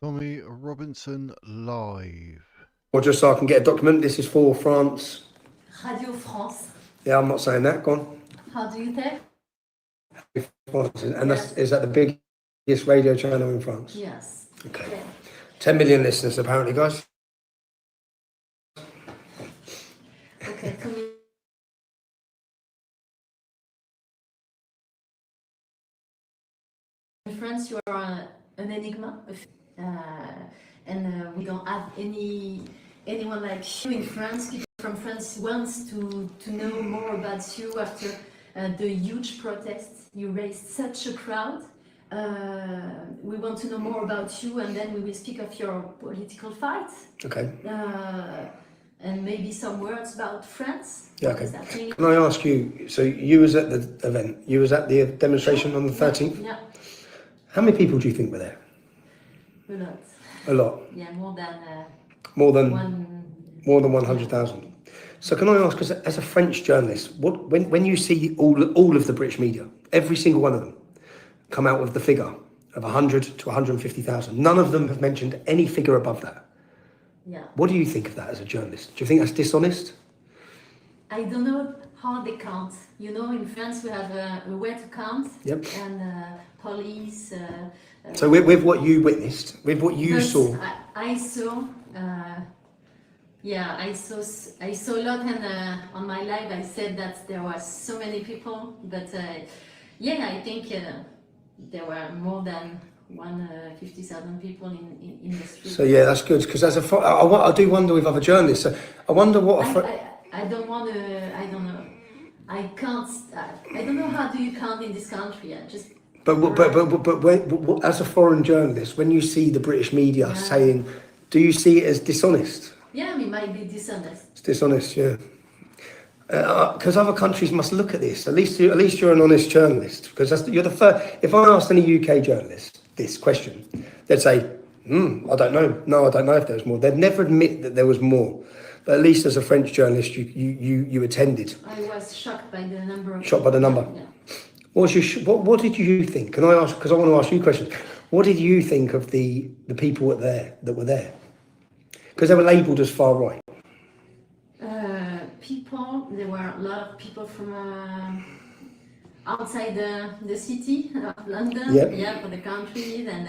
Tommy Robinson live. Or just so I can get a document, this is for France. Radio France. Yeah, I'm not saying that. Go on. How do you say? France. And Yes. is that the biggest radio channel in France? Yes. Okay. Yeah. 10 million listeners apparently, guys. Okay. In France, you are an enigma, and we don't have anyone like you in France. People from France wants to know more about you after the huge protests. You raised such a crowd. We want to know more about you, and then we will speak of your political fight. Okay. And maybe some words about France. Yeah, What okay. is happening? Can I ask you, so you was at the event, you was at the demonstration on the 13th? Yeah, How many people do you think were there? a lot. A lot. Yeah, more than More than one. more than 100,000. So can I ask, as a French journalist, when you see all of the British media, every single one of them, come out with the figure of 100 to 150,000, none of them have mentioned any figure above that. Yeah, What do you think of that as a journalist? Do you think that's dishonest? I don't know how they count. You know, in France we have a way to count. Yep. And police. So with what you witnessed, with what you First, saw, I saw. Yeah, I saw a lot, and on my live I said that there were so many people, but yeah, I think there were more than 150,000 people in the street. so yeah, that's good, because I do wonder with other journalists, so I wonder what I don't want to. I don't know. I can't. I don't know how do you count in this country. I just. but as a foreign journalist, when you see the British media Yeah. saying, do you see it as dishonest? Yeah, it might be dishonest. It's dishonest, yeah. Because other countries must look at this. At least you're an honest journalist. Because you're the first. If I asked any UK journalist this question, they'd say, I don't know. No, I don't know if there was more. They'd never admit that there was more. But at least as a French journalist, you attended. I was shocked by the number of. Shocked by the number. Yeah. What did you think? Can I ask? Because I want to ask you questions. What did you think of the people that were there? Because they were labelled as far right. People, there were a lot of people from outside the city of London, Yep. yeah, for the countries, and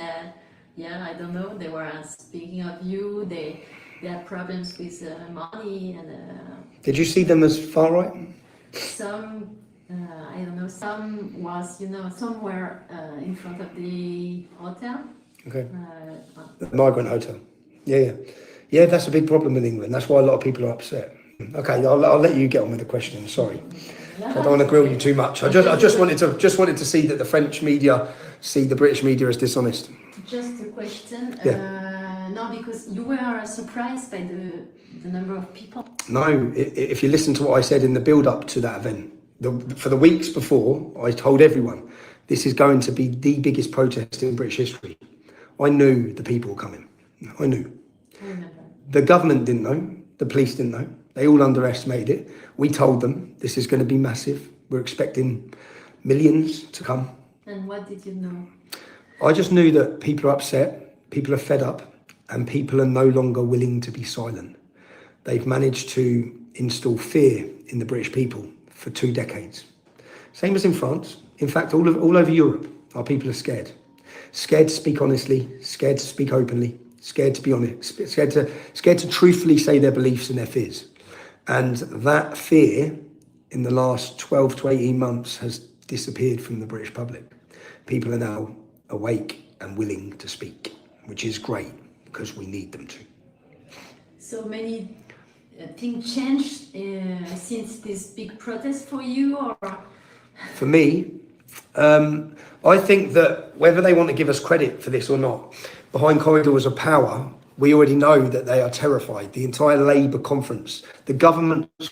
yeah, I don't know, they were speaking of you, they had problems with money, and Did you see them as far right? some, I don't know, some was, some were in front of the hotel. Okay. Uh, The migrant hotel. Yeah. Yeah, that's a big problem in England. That's why a lot of people are upset. Okay, I'll let you get on with the question. Sorry, I don't want to grill you too much. I just wanted to see that the French media see the British media as dishonest. Just a question. Yeah. No, because you were surprised by the number of people. No, if you listen to what I said in the build-up to that event, for the weeks before, I told everyone this is going to be the biggest protest in British history. I knew the people were coming. I knew. I remember. The government didn't know. The police didn't know. They all underestimated it. We told them this is going to be massive. We're expecting millions to come. And what did you know? I just knew that people are upset, people are fed up, and people are no longer willing to be silent. They've managed to instill fear in the British people for 2 decades. Same as in France. In fact, all over Europe, our people are scared. Scared to speak honestly, scared to speak openly, scared to be honest, scared to truthfully say their beliefs and their fears. And that fear in the last 12 to 18 months has disappeared from the British public. People are now awake and willing to speak, which is great because we need them to. So many things changed since this big protest for you, or? For me, I think that whether they want to give us credit for this or not, behind corridors of power, we already know that they are terrified. The entire Labour conference, the government's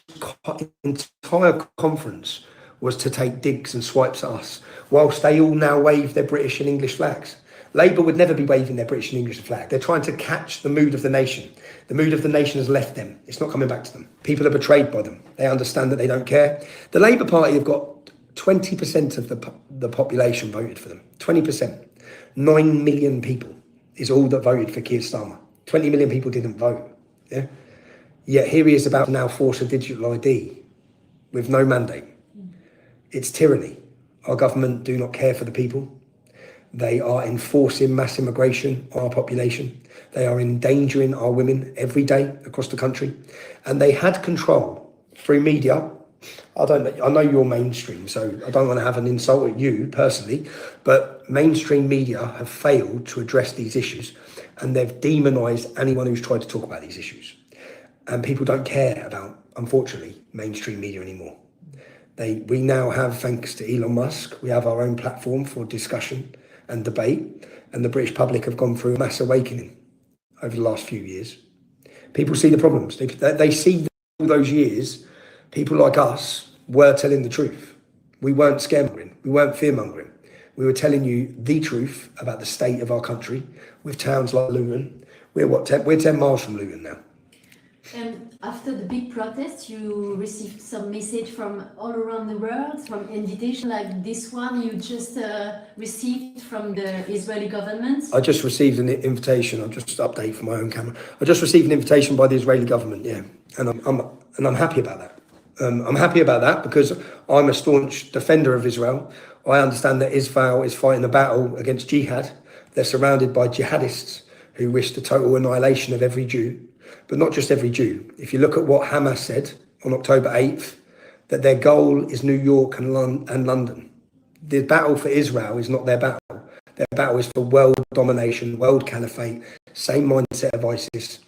entire conference was to take digs and swipes at us, whilst they all now wave their British and English flags. Labour would never be waving their British and English flag. They're trying to catch the mood of the nation. The mood of the nation has left them. It's not coming back to them. People are betrayed by them. They understand that they don't care. The Labour Party have got 20% of the population voted for them. 20%. 9 million people. is all that voted for Keir Starmer. 20 million people didn't vote. Yeah. Yet here he is about to now force a digital ID with no mandate. It's tyranny. Our government do not care for the people. They are enforcing mass immigration on our population. They are endangering our women every day across the country. And they had control through media. I know you're mainstream, so I don't want to have an insult at you personally, but mainstream media have failed to address these issues, and they've demonized anyone who's tried to talk about these issues. And people don't care about, unfortunately, mainstream media anymore. We now have, thanks to Elon Musk, we have our own platform for discussion and debate, and the British public have gone through a mass awakening over the last few years. People see the problems. They see that all those years, people like us were telling the truth. We weren't scaremongering. We weren't fear-mongering. We were telling you the truth about the state of our country with towns like Luton. We're 10 miles from Luton now. And after the big protest, you received some message from all around the world, from invitation like this one you just received from the Israeli government. I just received an invitation. I'll just update for my own camera. I just received an invitation by the Israeli government, yeah, and I'm happy about that. I'm happy about that because I'm a staunch defender of Israel. I understand that Israel is fighting a battle against jihad. They're surrounded by jihadists who wish the total annihilation of every Jew. But not just every Jew. If you look at what Hamas said on October 8th, that their goal is New York and London. The battle for Israel is not their battle. Their battle is for world domination, world caliphate, same mindset of ISIS,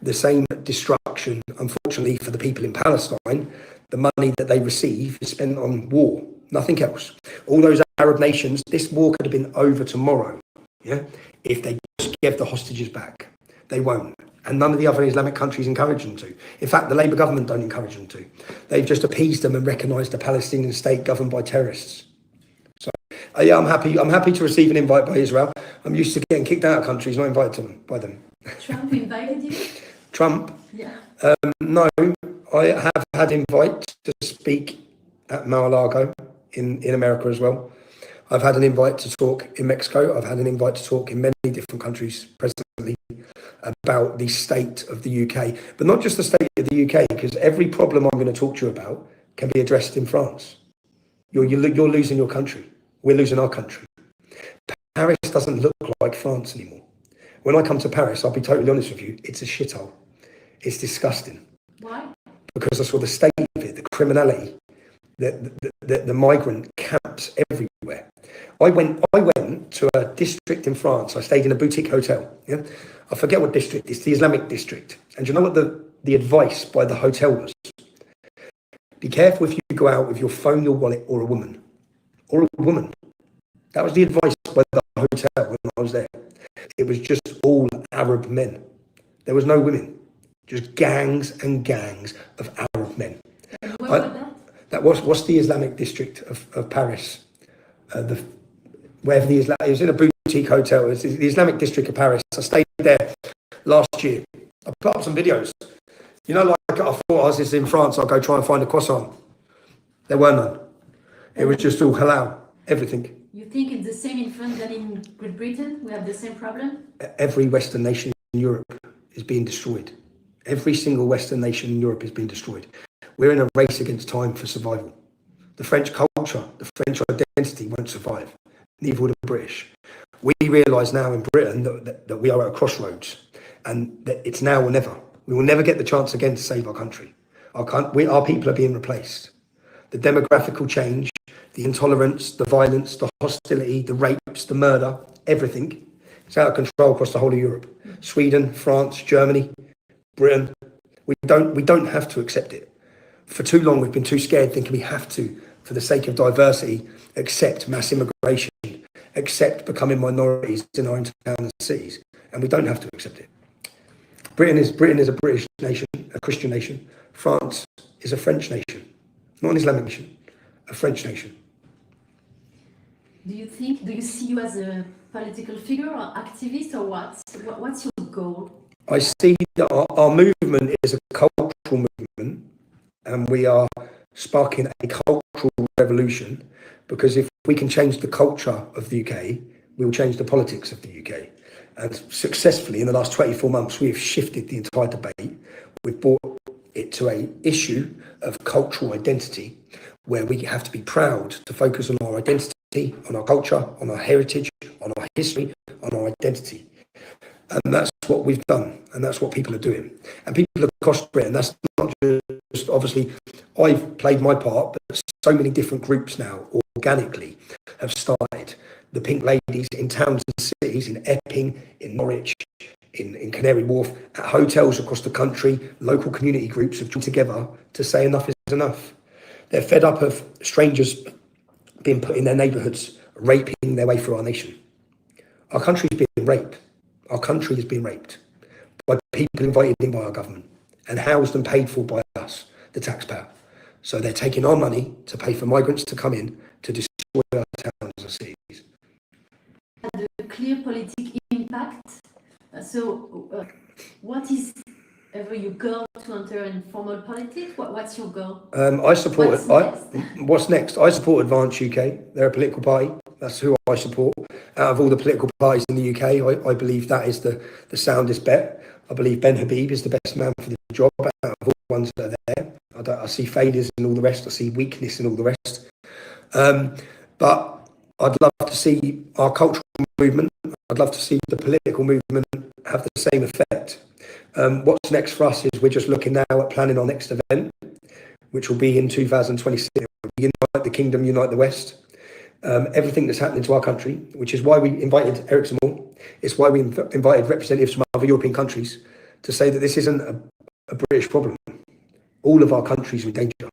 the same destruction, unfortunately, for the people in Palestine. The money that they receive is spent on war, nothing else. All those Arab nations, this war could have been over tomorrow, yeah, if they just gave the hostages back. They won't. And none of the other Islamic countries encourage them to. In fact, the Labour government don't encourage them to. They've just appeased them and recognised a Palestinian state governed by terrorists. So, yeah, I'm happy to receive an invite by Israel. I'm used to getting kicked out of countries, not invited to them, by them. Trump invited you? Trump? Yeah. No, I have had invite to speak at Mar-a-Lago in America as well. I've had an invite to talk in Mexico. I've had an invite to talk in many different countries presently about the state of the UK, but not just the state of the UK, because every problem I'm going to talk to you about can be addressed in France. You're losing your country. We're losing our country. Paris doesn't look like France anymore. When I come to Paris, I'll be totally honest with you, it's a shithole. It's disgusting. Why? Because I saw the state of it, the criminality, the migrant camps everywhere. I went to a district in France. I stayed in a boutique hotel. Yeah, I forget what district. It's the Islamic district. And you know what the advice by the hotel was? Be careful if you go out with your phone, your wallet, or a woman. Or a woman. That was the advice by the hotel when I was there. It was just all Arab men. There was no women. Just gangs and gangs of Arab men. And what about that? That was the Islamic district of Paris. Wherever it was in a boutique hotel. It was the Islamic district of Paris. I stayed there last year. I put up some videos. You know, like I thought I was in France, I'll go try and find a croissant. There were none. It was just all halal, everything. You think it's the same in France than in Great Britain? We have the same problem? Every Western nation in Europe is being destroyed. Every single Western nation in Europe is being destroyed. We're in a race against time for survival. The French culture, the French identity won't survive. Neither will the British. We realise now in Britain that we are at a crossroads and that it's now or never. We will never get the chance again to save our country. Our people are being replaced. The demographical change, the intolerance, the violence, the hostility, the rapes, the murder, everything is out of control across the whole of Europe. Sweden, France, Germany, Britain. We don't have to accept it. For too long, we've been too scared thinking we have to, for the sake of diversity, accept mass immigration, accept becoming minorities in our own towns and cities. And we don't have to accept it. Britain is a British nation, a Christian nation. France is a French nation, not an Islamic nation, a French nation. Do you see you as a political figure or activist or what? What's your goal? I see that our movement is a cultural movement, and we are sparking a cultural revolution, because if we can change the culture of the UK, we will change the politics of the UK. And successfully, in the last 24 months, we have shifted the entire debate. We've brought it to an issue of cultural identity, where we have to be proud to focus on our identity, on our culture, on our heritage, on our history, on our identity. And that's what we've done, and that's what people are doing. And people across Britain, that's not just, obviously, I've played my part, but so many different groups now organically have started. The Pink Ladies in towns and cities, in Epping, in Norwich, in Canary Wharf, at hotels across the country, local community groups have joined together to say enough is enough. They're fed up of strangers being put in their neighbourhoods, raping their way through our nation. Our country is being raped. Our country is being raped by people invited in by our government and housed and paid for by us, the taxpayer. So they're taking our money to pay for migrants to come in to destroy our towns and cities. And a clear political impact. What is ever your goal to enter in formal politics? What's your goal? What's next? I support Advance UK. They're a political party. That's who I support. Out of all the political parties in the UK, I believe that is the soundest bet. I believe Ben Habib is the best man for the job out of all the ones that are there. I see failures in all the rest. I see weakness in all the rest. But I'd love to see our cultural movement, I'd love to see the political movement have the same effect. What's next for us is we're just looking now at planning our next event, which will be in 2026. Unite the Kingdom, Unite the West. Everything that's happening to our country, which is why we invited Eric Zemmour. It's why we invited representatives from other European countries to say that this isn't a British problem. All of our countries are in danger.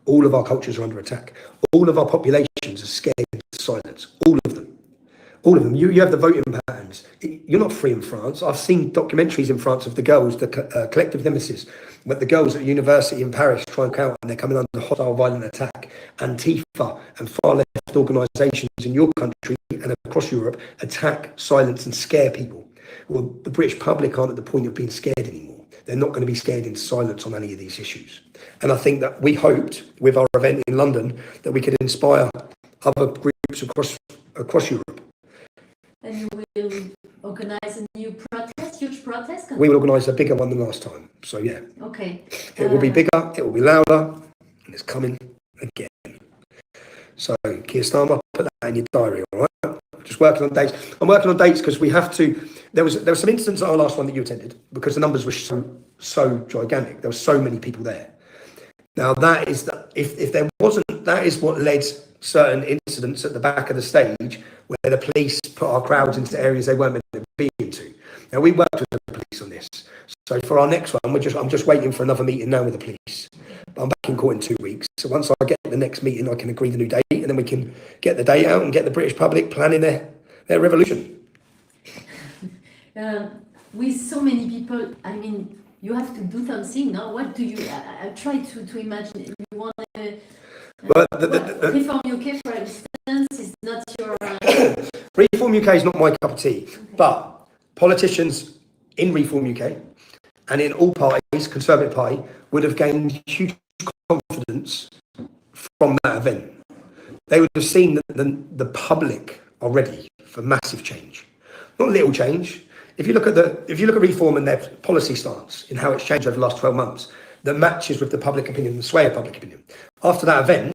All of our cultures are under attack. All of our populations are scared into silence. All of them. All of them. You have the voting patterns. You're not free in France. I've seen documentaries in France of the girls, the collective nemesis, but the girls at university in Paris try and count, and they're coming under hostile violent attack. Antifa and far left organisations in your country and across Europe attack, silence and scare people. Well, the British public aren't at the point of being scared anymore. They're not going to be scared into silence on any of these issues. And I think that we hoped with our event in London that we could inspire other groups across Europe. And you will organise a new protest, huge protest? We will organise a bigger one than last time. So yeah. Okay. It will be bigger, it will be louder, and it's coming again. So Keir Starmer, put that in your diary, all right? Just working on dates. I'm working on dates because we have to. There was some incidents at our last one that you attended because the numbers were so gigantic. There were so many people there. Now that is if there wasn't, that is what led certain incidents at the back of the stage where the police put our crowds into areas they weren't meant to be into. Now we worked with the police on this. So for our next one, I'm just waiting for another meeting now with the police. But I'm back in court in 2 weeks. So once I get the next meeting, I can agree the new date, and then we can get the date out and get the British public planning their revolution. With so many people, I mean, you have to do something. Now, what do you? I try to imagine. You want to Reform UK, for instance, is not your. Reform UK is not my cup of tea, but politicians in Reform UK and in all parties, Conservative Party, would have gained huge confidence from that event. They would have seen that the public are ready for massive change, not little change. If you look at Reform and their policy stance in how it's changed over the last 12 months, that matches with the public opinion, the sway of public opinion. After that event,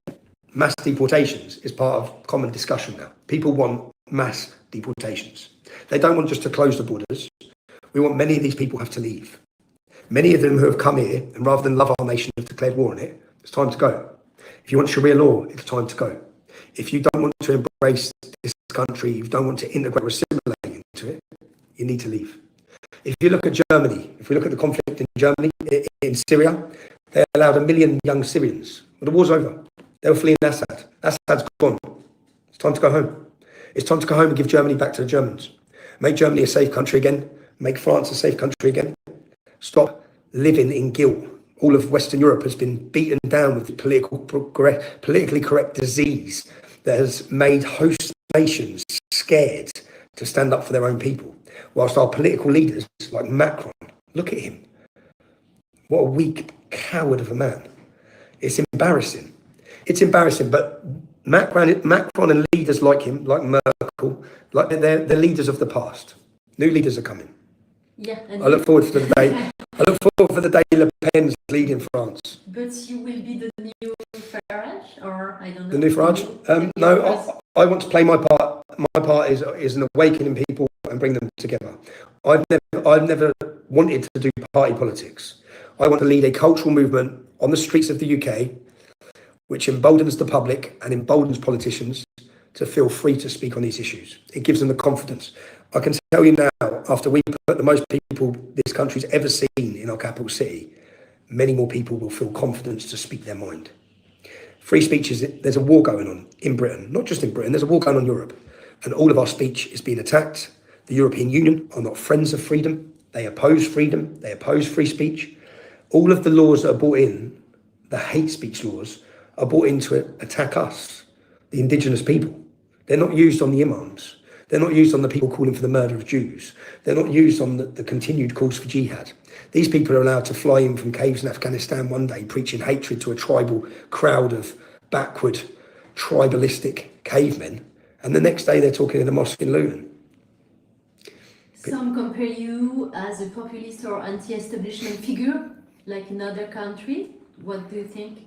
mass deportations is part of common discussion now. People want mass deportations. They don't want just to close the borders. We want many of these people have to leave. Many of them who have come here and rather than love our nation have declared war on it. It's time to go. If you want Sharia law, it's time to go. If you don't want to embrace this country, you don't want to integrate or assimilate into it, you need to leave. If you look at Germany, if we look at the conflict in Germany, in Syria, they allowed 1 million young Syrians. Well, the war's over. They were fleeing Assad. Assad's gone. It's time to go home. It's time to go home and give Germany back to the Germans. Make Germany a safe country again. Make France a safe country again. Stop living in guilt. All of Western Europe has been beaten down with the politically correct disease that has made host nations scared to stand up for their own people. Whilst our political leaders, like Macron, look at him. What a weak coward of a man. It's embarrassing. It's embarrassing, but Macron and leaders like him, like Merkel, like they're leaders of the past. New leaders are coming. Yeah, and I look forward to the day. I look forward for the day Le Pen's leading France. but you will be the new Farage, or I don't know. The new Farage? the new No, pres- I want to play my part. My part is an awakening people and bring them together. I've never wanted to do party politics. I want to lead a cultural movement on the streets of the UK, which emboldens the public and emboldens politicians to feel free to speak on these issues. It gives them the confidence. I can tell you now, after we put the most people this country's ever seen in our capital city, many more people will feel confidence to speak their mind. Free speech there's a war going on in Britain, not just in Britain, there's a war going on in Europe. And all of our speech is being attacked. The European Union are not friends of freedom. They oppose freedom. They oppose free speech. All of the laws that are brought in, the hate speech laws, are brought in to attack us, the indigenous people. They're not used on the imams. They're not used on the people calling for the murder of Jews. They're not used on the continued calls for jihad. These people are allowed to fly in from caves in Afghanistan one day, preaching hatred to a tribal crowd of backward, tribalistic cavemen. And the next day they're talking in a mosque in Luton. Some compare you as a populist or anti-establishment figure, like in other countries. What do you think?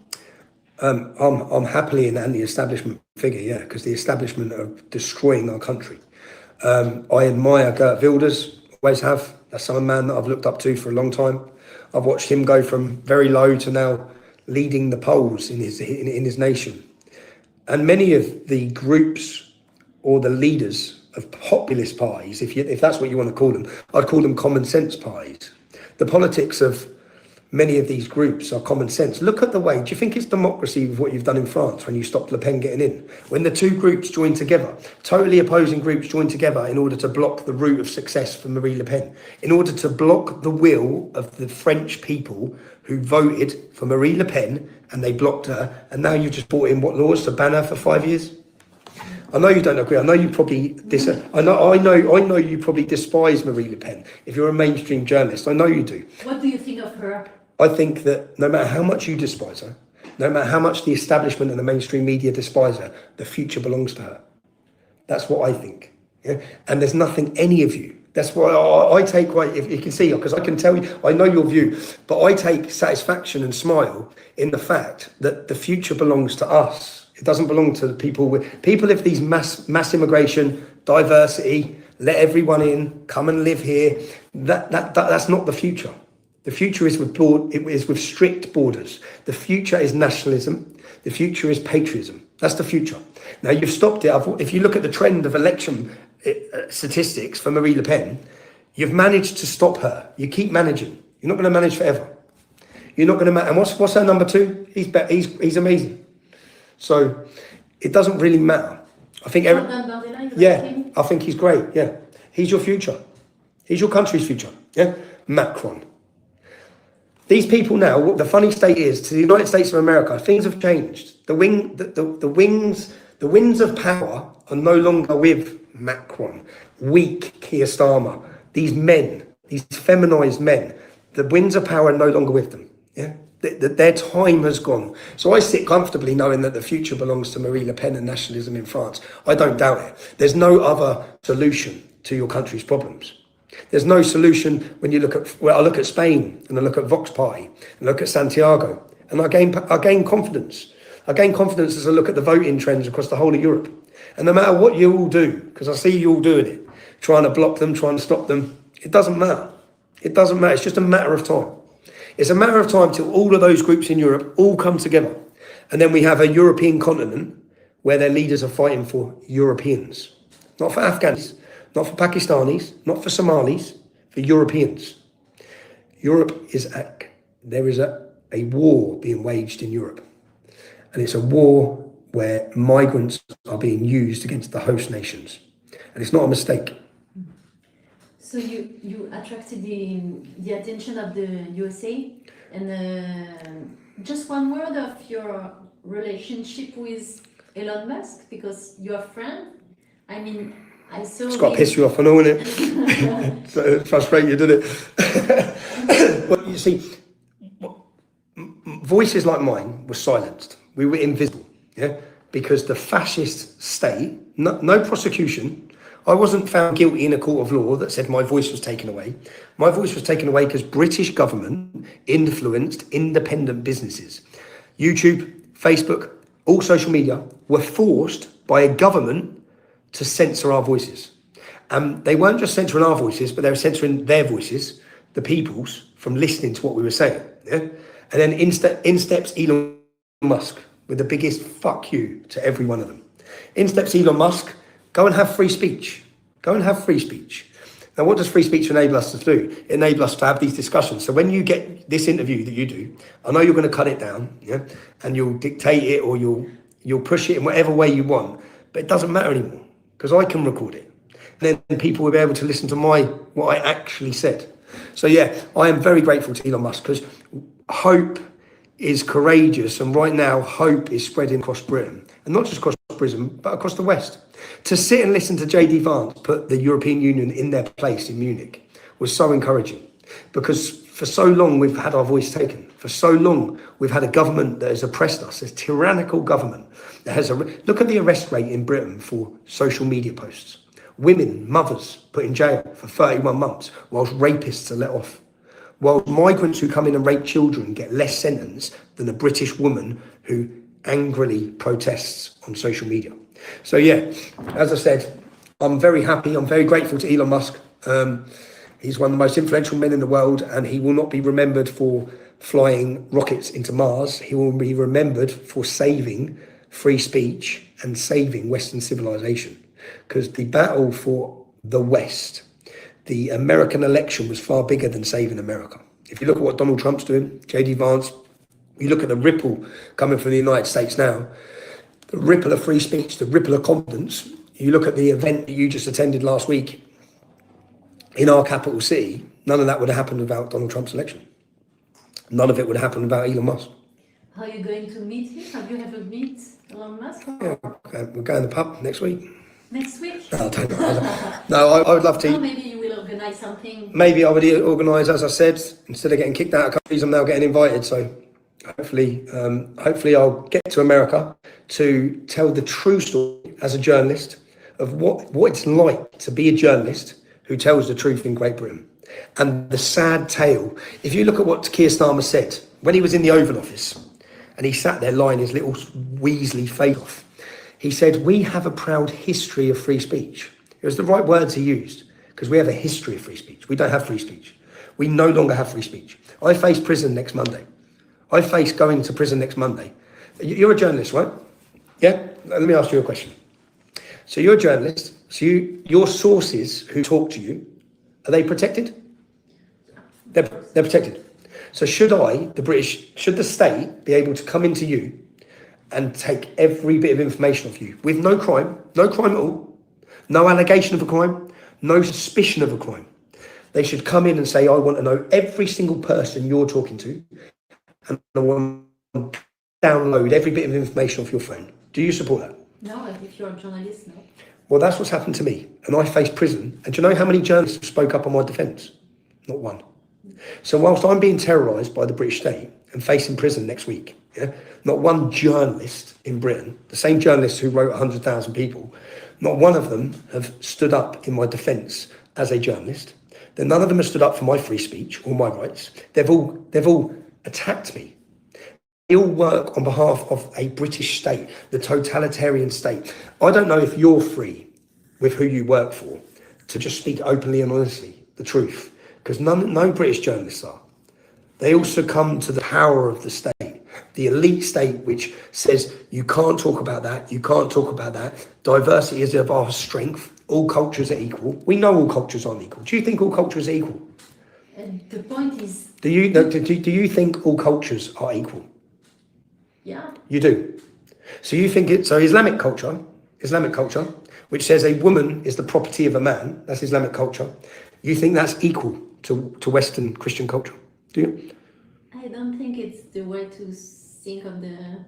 I'm happily an anti-establishment figure, yeah, because the establishment are destroying our country. I admire Geert Wilders, always have. That's some man that I've looked up to for a long time. I've watched him go from very low to now leading the polls in his nation. And many of the groups or the leaders of populist parties, if that's what you want to call them, I'd call them common sense parties. The politics of many of these groups are common sense. Look at the way, do you think it's democracy with what you've done in France when you stopped Le Pen getting in? When the two groups joined together, totally opposing groups joined together in order to block the route of success for Marine Le Pen, in order to block the will of the French people who voted for Marine Le Pen, and they blocked her, and now you've just brought in what laws to ban her for 5 years? I know you don't agree. I know you probably I know you probably despise Marine Le Pen. If you're a mainstream journalist, I know you do. What do you think of her? I think that no matter how much you despise her, no matter how much the establishment and the mainstream media despise her, the future belongs to her. That's what I think. Yeah? And there's nothing any of you. That's why I take, if you can see, because I can tell you, I know your view, but I take satisfaction and smile in the fact that the future belongs to us. It doesn't belong to the people. People of these mass immigration, diversity, let everyone in, come and live here. That's not the future. The future is with strict borders. The future is nationalism. The future is patriotism. That's the future. Now you've stopped it. If you look at the trend of election statistics for Marine Le Pen, you've managed to stop her. You keep managing. You're not going to manage forever. You're not going to. And what's her number two? He's amazing. So it doesn't really matter. I think I think he's great. Yeah, he's your future. He's your country's future. Yeah, Macron. These people now, the funny state is, to the United States of America, things have changed. The winds of power are no longer with Macron, weak Keir Starmer. These men, these feminized men, the winds of power are no longer with them. Yeah, their time has gone. So I sit comfortably knowing that the future belongs to Marine Le Pen and nationalism in France. I don't doubt it. There's no other solution to your country's problems. There's no solution when you look at, I look at Spain and I look at Vox Party and look at Santiago, and I gain confidence. I gain confidence as I look at the voting trends across the whole of Europe. And no matter what you all do, because I see you all doing it, trying to block them, trying to stop them, it doesn't matter. It doesn't matter. It's just a matter of time. It's a matter of time till all of those groups in Europe all come together. And then we have a European continent where their leaders are fighting for Europeans, not for Afghans, not for Pakistanis, not for Somalis, for Europeans. There is a war being waged in Europe. And it's a war where migrants are being used against the host nations. And it's not a mistake. So you attracted the attention of the USA, and just one word of your relationship with Elon Musk, because you're a friend. I mean, I saw. It's got to piss you off, I know, innit? So it frustrates you, didn't it? Well, you see, voices like mine were silenced. We were invisible, yeah? Because the fascist state, no prosecution. I wasn't found guilty in a court of law that said my voice was taken away. My voice was taken away because British government influenced independent businesses. YouTube, Facebook, all social media were forced by a government to censor our voices. They weren't just censoring our voices, but they were censoring their voices, the people's, from listening to what we were saying. Yeah? And then in steps Elon Musk with the biggest fuck you to every one of them. In steps Elon Musk, go and have free speech. Go and have free speech. Now, what does free speech enable us to do? It enables us to have these discussions. So when you get this interview that you do, I know you're going to cut it down, yeah, and you'll dictate it or you'll push it in whatever way you want, but it doesn't matter anymore because I can record it. And then people will be able to listen to what I actually said. So yeah, I am very grateful to Elon Musk because hope is courageous, and right now hope is spreading across Britain, and not just across Britain, but across the West. To sit and listen to JD Vance put the European Union in their place in Munich was so encouraging, because for so long we've had our voice taken. For so long we've had a government that has oppressed us, a tyrannical government that has look at the arrest rate in Britain for social media posts. Women, mothers put in jail for 31 months, whilst rapists are let off. While migrants who come in and rape children get less sentence than a British woman who angrily protests on social media. So yeah, as I said, I'm very happy. I'm very grateful to Elon Musk. He's one of the most influential men in the world, and he will not be remembered for flying rockets into Mars. He will be remembered for saving free speech and saving Western civilization. Because the battle for the West, the American election was far bigger than saving America. If you look at what Donald Trump's doing, JD Vance, you look at the ripple coming from the United States now, the ripple of free speech, the ripple of confidence. You look at the event that you just attended last week in our capital city, none of that would have happened without Donald Trump's election. None of it would have happened without Elon Musk. How are you going to meet him? Have you ever met Elon Musk? Yeah, we're going to the pub next week. Next week? No, I don't know. No, I would love to. Or maybe you will organize something. Maybe I would organise, as I said, instead of getting kicked out of countries, I'm now getting invited. So hopefully I'll get to America to tell the true story as a journalist of what it's like to be a journalist who tells the truth in Great Britain. And the sad tale, if you look at what Keir Starmer said when he was in the Oval Office and he sat there lying his little Weasley face off, he said, we have a proud history of free speech. It was the right words he used, because we have a history of free speech. We don't have free speech. We no longer have free speech. I face prison next Monday. I face going to prison next Monday. You're a journalist, right? Yeah? Let me ask you a question. So you're a journalist. So your sources who talk to you, are they protected? They're protected. So should the state be able to come into you and take every bit of information of you with no crime at all, no allegation of a crime, no suspicion of a crime? They should come in and say, I want to know every single person you're talking to, and I want to download every bit of information off your phone. Do you support that? No, if you're a journalist, no. Well, that's what's happened to me, and I face prison. And do you know how many journalists spoke up on my defence? Not one. So whilst I'm being terrorised by the British state and facing prison next week, yeah, not one journalist in Britain, the same journalists who wrote 100,000 people, not one of them have stood up in my defence as a journalist. Then none of them have stood up for my free speech or my rights. They've all attacked me. They all work on behalf of a British state, the totalitarian state. I don't know if you're free with who you work for to just speak openly and honestly the truth, because no British journalists are. They all succumb to the power of the state, the elite state, which says you can't talk about that, you can't talk about that. Diversity is of our strength. All cultures are equal. We know all cultures aren't equal. Do you think all cultures are equal? And the point is... Do you think all cultures are equal? Yeah. You do. So you think Islamic culture, which says a woman is the property of a man, that's Islamic culture. You think that's equal to Western Christian culture? Do you? I don't think it's the way to think of the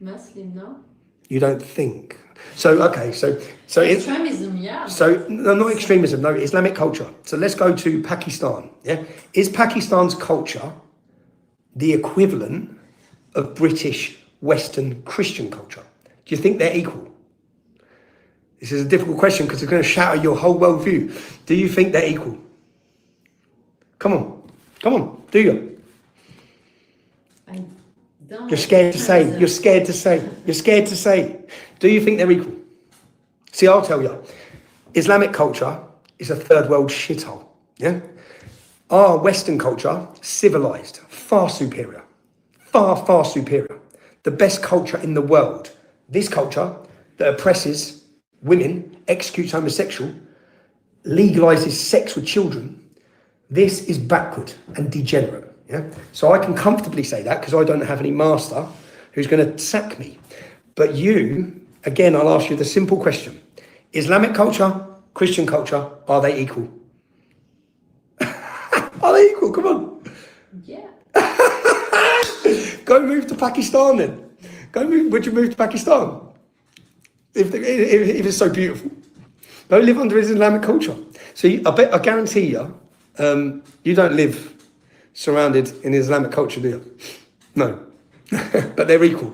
Muslim, no? You don't think. So extremism, yeah. So no, not extremism, no, Islamic culture. So let's go to Pakistan. Yeah. Is Pakistan's culture the equivalent of British Western Christian culture? Do you think they're equal? This is a difficult question because it's going to shatter your whole worldview. Do you think they're equal? Come on, do you? I don't. You're scared to say. You're scared to say. You're scared to say. Do you think they're equal? See, I'll tell you. Islamic culture is a third world shithole. Yeah? Our Western culture, civilized, far superior. Far, far superior. The best culture in the world. This culture that oppresses women, executes homosexual, legalizes sex with children. This is backward and degenerate. Yeah. So I can comfortably say that because I don't have any master who's going to sack me. But you, again, I'll ask you the simple question. Islamic culture, Christian culture, are they equal? Are they equal? Come on. Yeah. Go move to Pakistan then. Would you move to Pakistan? If it's so beautiful. Go live under Islamic culture. So I guarantee you, you don't live surrounded in Islamic culture, do you? No. But they're equal.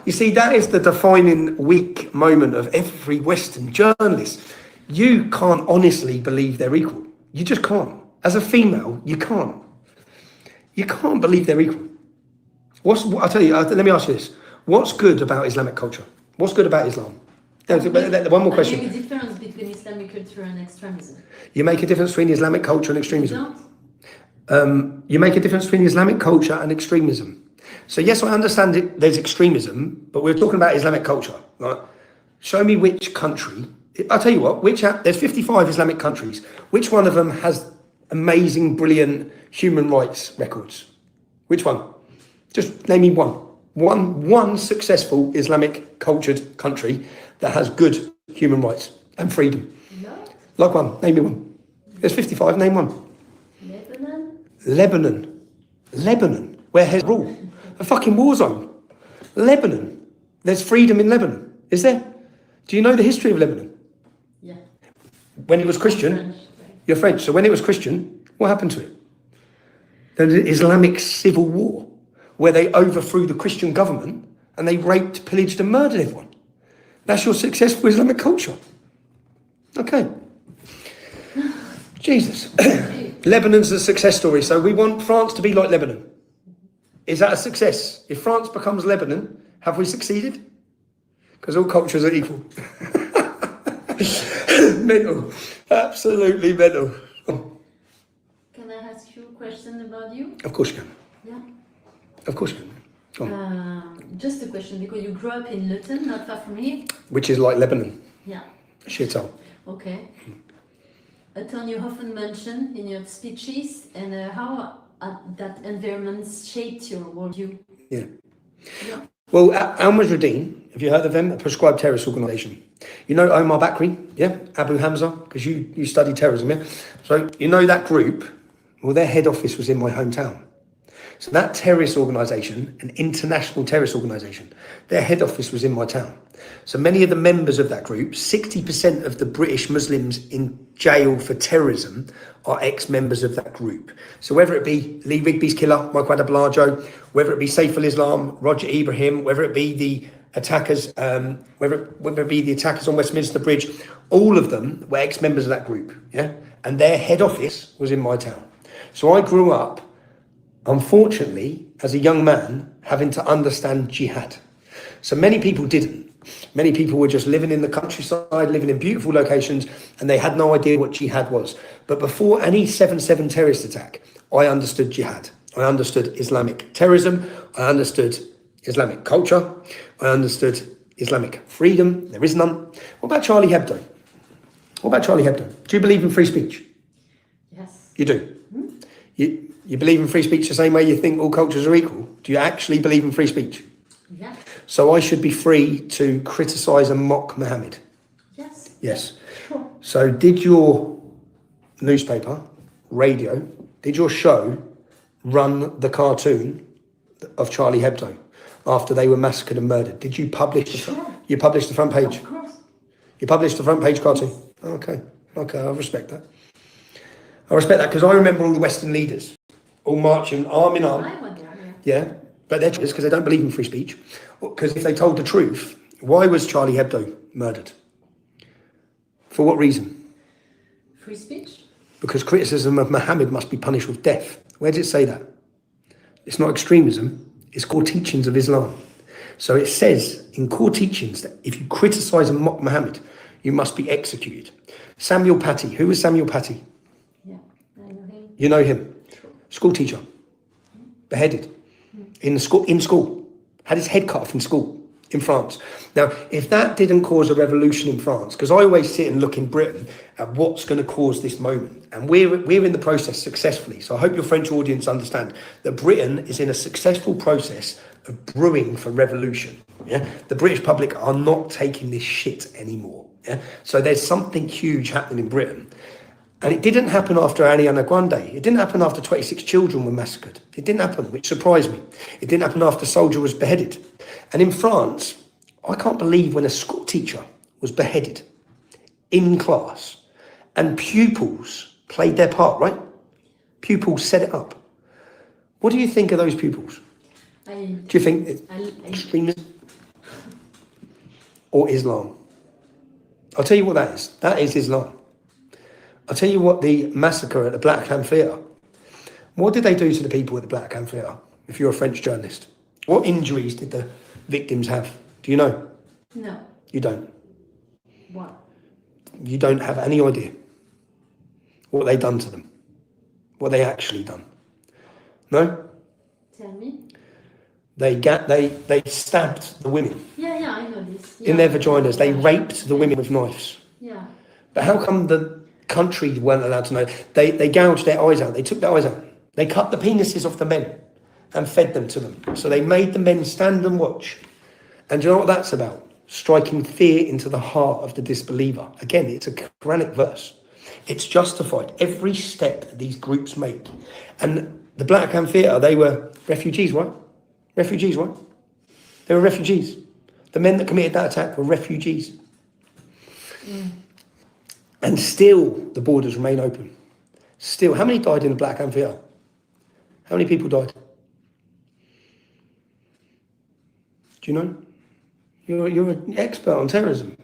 You see, that is the defining weak moment of every Western journalist. You can't honestly believe they're equal. You just can't. As a female, you can't. You can't believe they're equal. I'll tell you, let me ask you this. What's good about Islamic culture? What's good about Islam? One more question. I make a difference between Islamic culture and extremism. You make a difference between Islamic culture and extremism? Don't? You make a difference between Islamic culture and extremism. So yes, I understand there's extremism, but we're talking about Islamic culture. Right? Show me which country. I'll tell you what, there's 55 Islamic countries. Which one of them has amazing, brilliant human rights records? Which one? Just name me one. One successful Islamic cultured country that has good human rights and freedom. No. Like one. Name me one. There's 55. Name one. Lebanon. Where has rule? A fucking war zone. Lebanon. There's freedom in Lebanon. Is there? Do you know the history of Lebanon? Yeah. When it was Christian, French, right. you're French. So when it was Christian, what happened to it? The Islamic civil war, where they overthrew the Christian government and they raped, pillaged and murdered everyone. That's your successful Islamic culture. Okay. Jesus. Lebanon's a success story. So we want France to be like Lebanon. Is that a success? If France becomes Lebanon, have we succeeded? Because all cultures are equal. Mental. Absolutely mental. Can I ask you a question about you? Of course you can. Yeah. Of course you can. Go on. Just a question, because you grew up in Luton, not far from here. Which is like Lebanon. Yeah. Shithole. Okay. A town you often mention in your speeches, and how that environment shaped your worldview. Yeah. Yeah. Well, Al-Mujahideen, have you heard of them? A proscribed terrorist organisation. You know Omar Bakri, yeah? Abu Hamza, because you study terrorism, yeah? So you know that group, well, their head office was in my hometown. So that terrorist organisation, an international terrorist organisation, their head office was in my town. So many of the members of that group, 60% of the British Muslims in jail for terrorism are ex-members of that group. So whether it be Lee Rigby's killer, Michael Adebolajo, whether it be Saif al-Islam, Roger Ibrahim, whether it be the attackers, whether it be the attackers on Westminster Bridge, all of them were ex-members of that group, yeah? And their head office was in my town. So I grew up, unfortunately, as a young man, having to understand jihad. So many people didn't. Many people were just living in the countryside, living in beautiful locations, and they had no idea what jihad was. But before any 7/7 terrorist attack, I understood jihad. I understood Islamic terrorism. I understood Islamic culture. I understood Islamic freedom. There is none. What about Charlie Hebdo? What about Charlie Hebdo? Do you believe in free speech? Yes. You do? You believe in free speech the same way you think all cultures are equal? Do you actually believe in free speech? Yeah. So I should be free to criticise and mock Muhammad? Yes. Yes. Sure. So did your newspaper, radio, did your show run the cartoon of Charlie Hebdo after they were massacred and murdered? Did you publish you published the front page? Of course. You published the front page cartoon? Okay, I respect that. I respect that because I remember all the Western leaders all marching arm in arm. I went there, yeah. Yeah, but they're just because they don't believe in free speech. Because if they told the truth, why was Charlie Hebdo murdered? For what reason? Free speech? Because criticism of Muhammad must be punished with death. Where does it say that? It's not extremism, it's core teachings of Islam. So it says in core teachings that if you criticize and mock Muhammad, you must be executed. Samuel Paty, who was Samuel Paty? Yeah, I know him. You know him? School teacher, beheaded in school, had his head cut off in school in France. Now, if that didn't cause a revolution in France, because I always sit and look in Britain at what's going to cause this moment, and we're in the process successfully. So I hope your French audience understand that Britain is in a successful process of brewing for revolution. Yeah, the British public are not taking this shit anymore. Yeah, so there's something huge happening in Britain. And it didn't happen after Ariana Grande. It didn't happen after 26 children were massacred. It didn't happen, which surprised me. It didn't happen after a soldier was beheaded. And in France, I can't believe when a school teacher was beheaded in class and pupils played their part, right? Pupils set it up. What do you think of those pupils? Do you think it's extremism or Islam? I'll tell you what that is. That is Islam. I'll tell you what the massacre at the Black Hand Theatre. What did they do to the people at the Black Hand Theatre, if you're a French journalist? What injuries did the victims have? Do you know? No. You don't. What? You don't have any idea what they done to them. What they actually done. No? Tell me. They stabbed the women Yeah, I know this. in their vaginas. They raped the women with knives. Yeah. But how come the country weren't allowed to know? They gouged their eyes out. They took their eyes out. They cut the penises off the men and fed them to them. So they made the men stand and watch. And do you know what that's about? Striking fear into the heart of the disbeliever. Again, it's a Quranic verse. It's justified every step that these groups make. And the Black Hand Theatre, they were refugees, right? Refugees, right? They were refugees. The men that committed that attack were refugees. And still, the borders remain open. Still, how many died in the Black Hand Theatre? How many people died? Do you know? You're an expert on terrorism.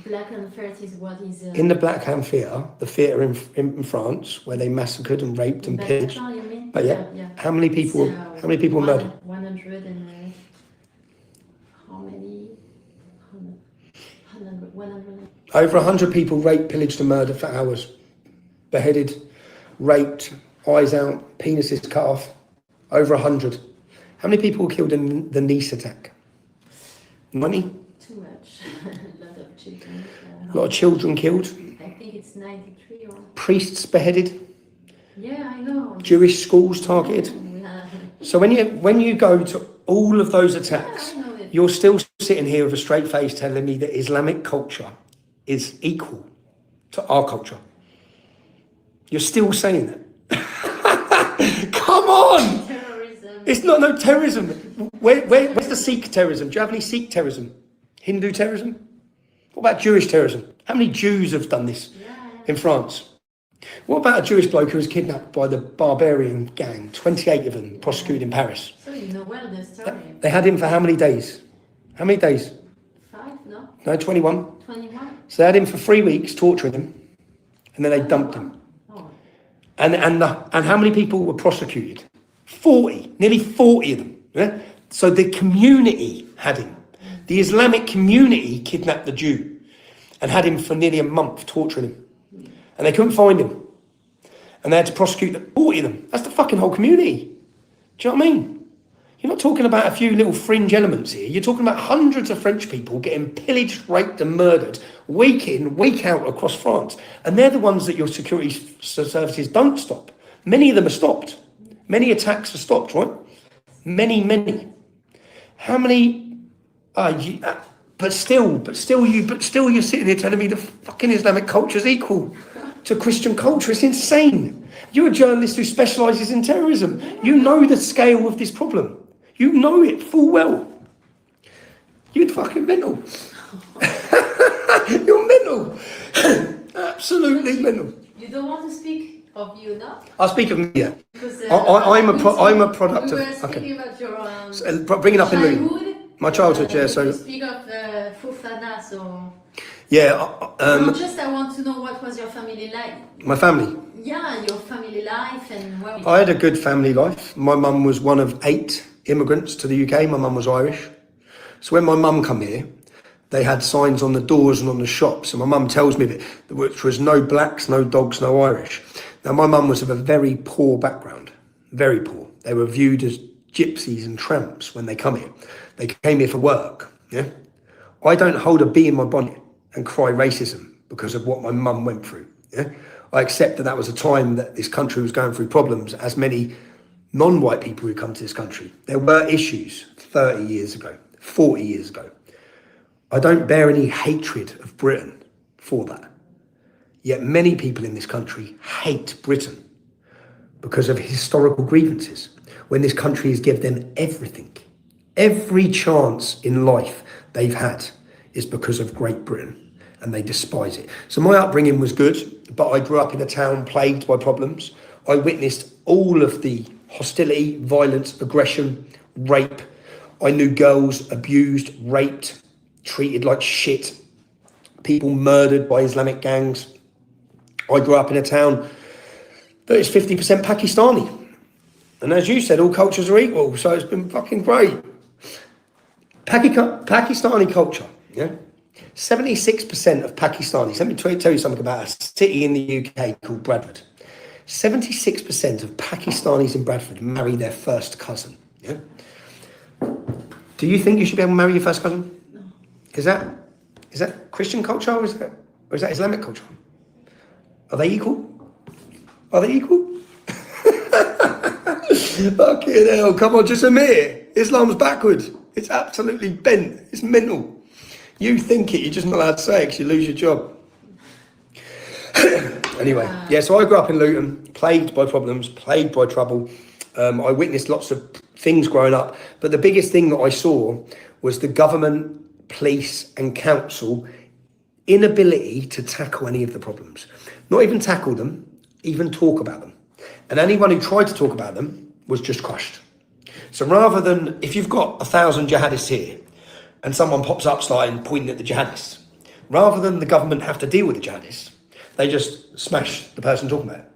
Black and Ferret is what is... In the Black Hand Theatre, the theatre in France, where they massacred and raped and pillaged. You mean? But yeah, how many people were murdered? 100 and... how many? 100. Over 100 people raped, pillaged and murdered for hours. Beheaded, raped, eyes out, penises cut off. Over 100. How many people were killed in the Nice attack? Money? Too much. A lot of children. A lot of children killed. I think it's 93 or... Priests beheaded. Yeah, I know. Jewish schools targeted. So when you go to all of those attacks, Yeah, I know it. you're still sitting here with a straight face telling me that Islamic culture is equal to our culture. You're still saying that. Come on! Terrorism. It's not no terrorism. Where's the Sikh terrorism? Do you have any Sikh terrorism? Hindu terrorism? What about Jewish terrorism? How many Jews have done this in France? What about a Jewish bloke who was kidnapped by the barbarian gang? 28 of them prosecuted in Paris. So you know well the story. They had him for how many days? How many days? 5, no? No, 21. 21? So they had him for 3 weeks, torturing him, and then they dumped him. Oh. And how many people were prosecuted? 40, nearly 40 of them. Yeah? So the community had him. The Islamic community kidnapped the Jew and had him for nearly a month, torturing him. And they couldn't find him. And they had to prosecute 40 of them. That's the fucking whole community. Do you know what I mean? You're not talking about a few little fringe elements here. You're talking about hundreds of French people getting pillaged, raped and murdered week in, week out across France. And they're the ones that your security services don't stop. Many of them are stopped. Many attacks are stopped, right? Many. How many? But still you're sitting here telling me the fucking Islamic culture is equal to Christian culture. It's insane. You're a journalist who specialises in terrorism. You know the scale of this problem. You know it full well. You're fucking mental. You're mental. Absolutely mental. You don't want to speak of you now? I'll speak of me, yeah. Because, I'm a product we of... were speaking about your Bring it up in Louis. childhood. My childhood, yeah, You so... speak of Fofana, so... Yeah, No, just I want to know what was your family like. my family. Yeah, your family life and where. I had a good family life. My mum was one of 8 immigrants to the UK. My mum was Irish. So when my mum come here, they had signs on the doors and on the shops. And my mum tells me that which was no blacks, no dogs, no Irish. Now my mum was of a very poor background, very poor. They were viewed as gypsies and tramps when they come here. They came here for work. Yeah, I don't hold a bee in my bonnet and cry racism because of what my mum went through. Yeah, I accept that that was a time that this country was going through problems, as many non-white people who come to this country. There were issues 30 years ago, 40 years ago. I don't bear any hatred of Britain for that. Yet many people in this country hate Britain because of historical grievances, when this country has given them everything. Every chance in life they've had is because of Great Britain, and they despise it. So my upbringing was good, but I grew up in a town plagued by problems. I witnessed all of the hostility, violence, aggression, rape. I knew girls abused, raped, treated like shit, people murdered by Islamic gangs. I grew up in a town that is 50% Pakistani. And as you said, all cultures are equal, so it's been fucking great. Pakistani culture, yeah? 76% of Pakistanis, let me tell you something about a city in the UK called Bradford. 76% of Pakistanis in Bradford marry their first cousin, yeah? Do you think you should be able to marry your first cousin? No. Is that Christian culture or is that Islamic culture? Are they equal? Are they equal? Fucking hell, come on, just admit it. Islam's backwards. It's absolutely bent. It's mental. You think it, you're just not allowed to say it because you lose your job. Anyway, yeah, so I grew up in Luton, plagued by problems, plagued by trouble. I witnessed lots of things growing up, but the biggest thing that I saw was the government, police and council inability to tackle any of the problems. Not even tackle them, even talk about them. And anyone who tried to talk about them was just crushed. So rather than, if you've got 1,000 jihadists here and someone pops up starting pointing at the jihadists, rather than the government have to deal with the jihadists, they just smash the person talking about it.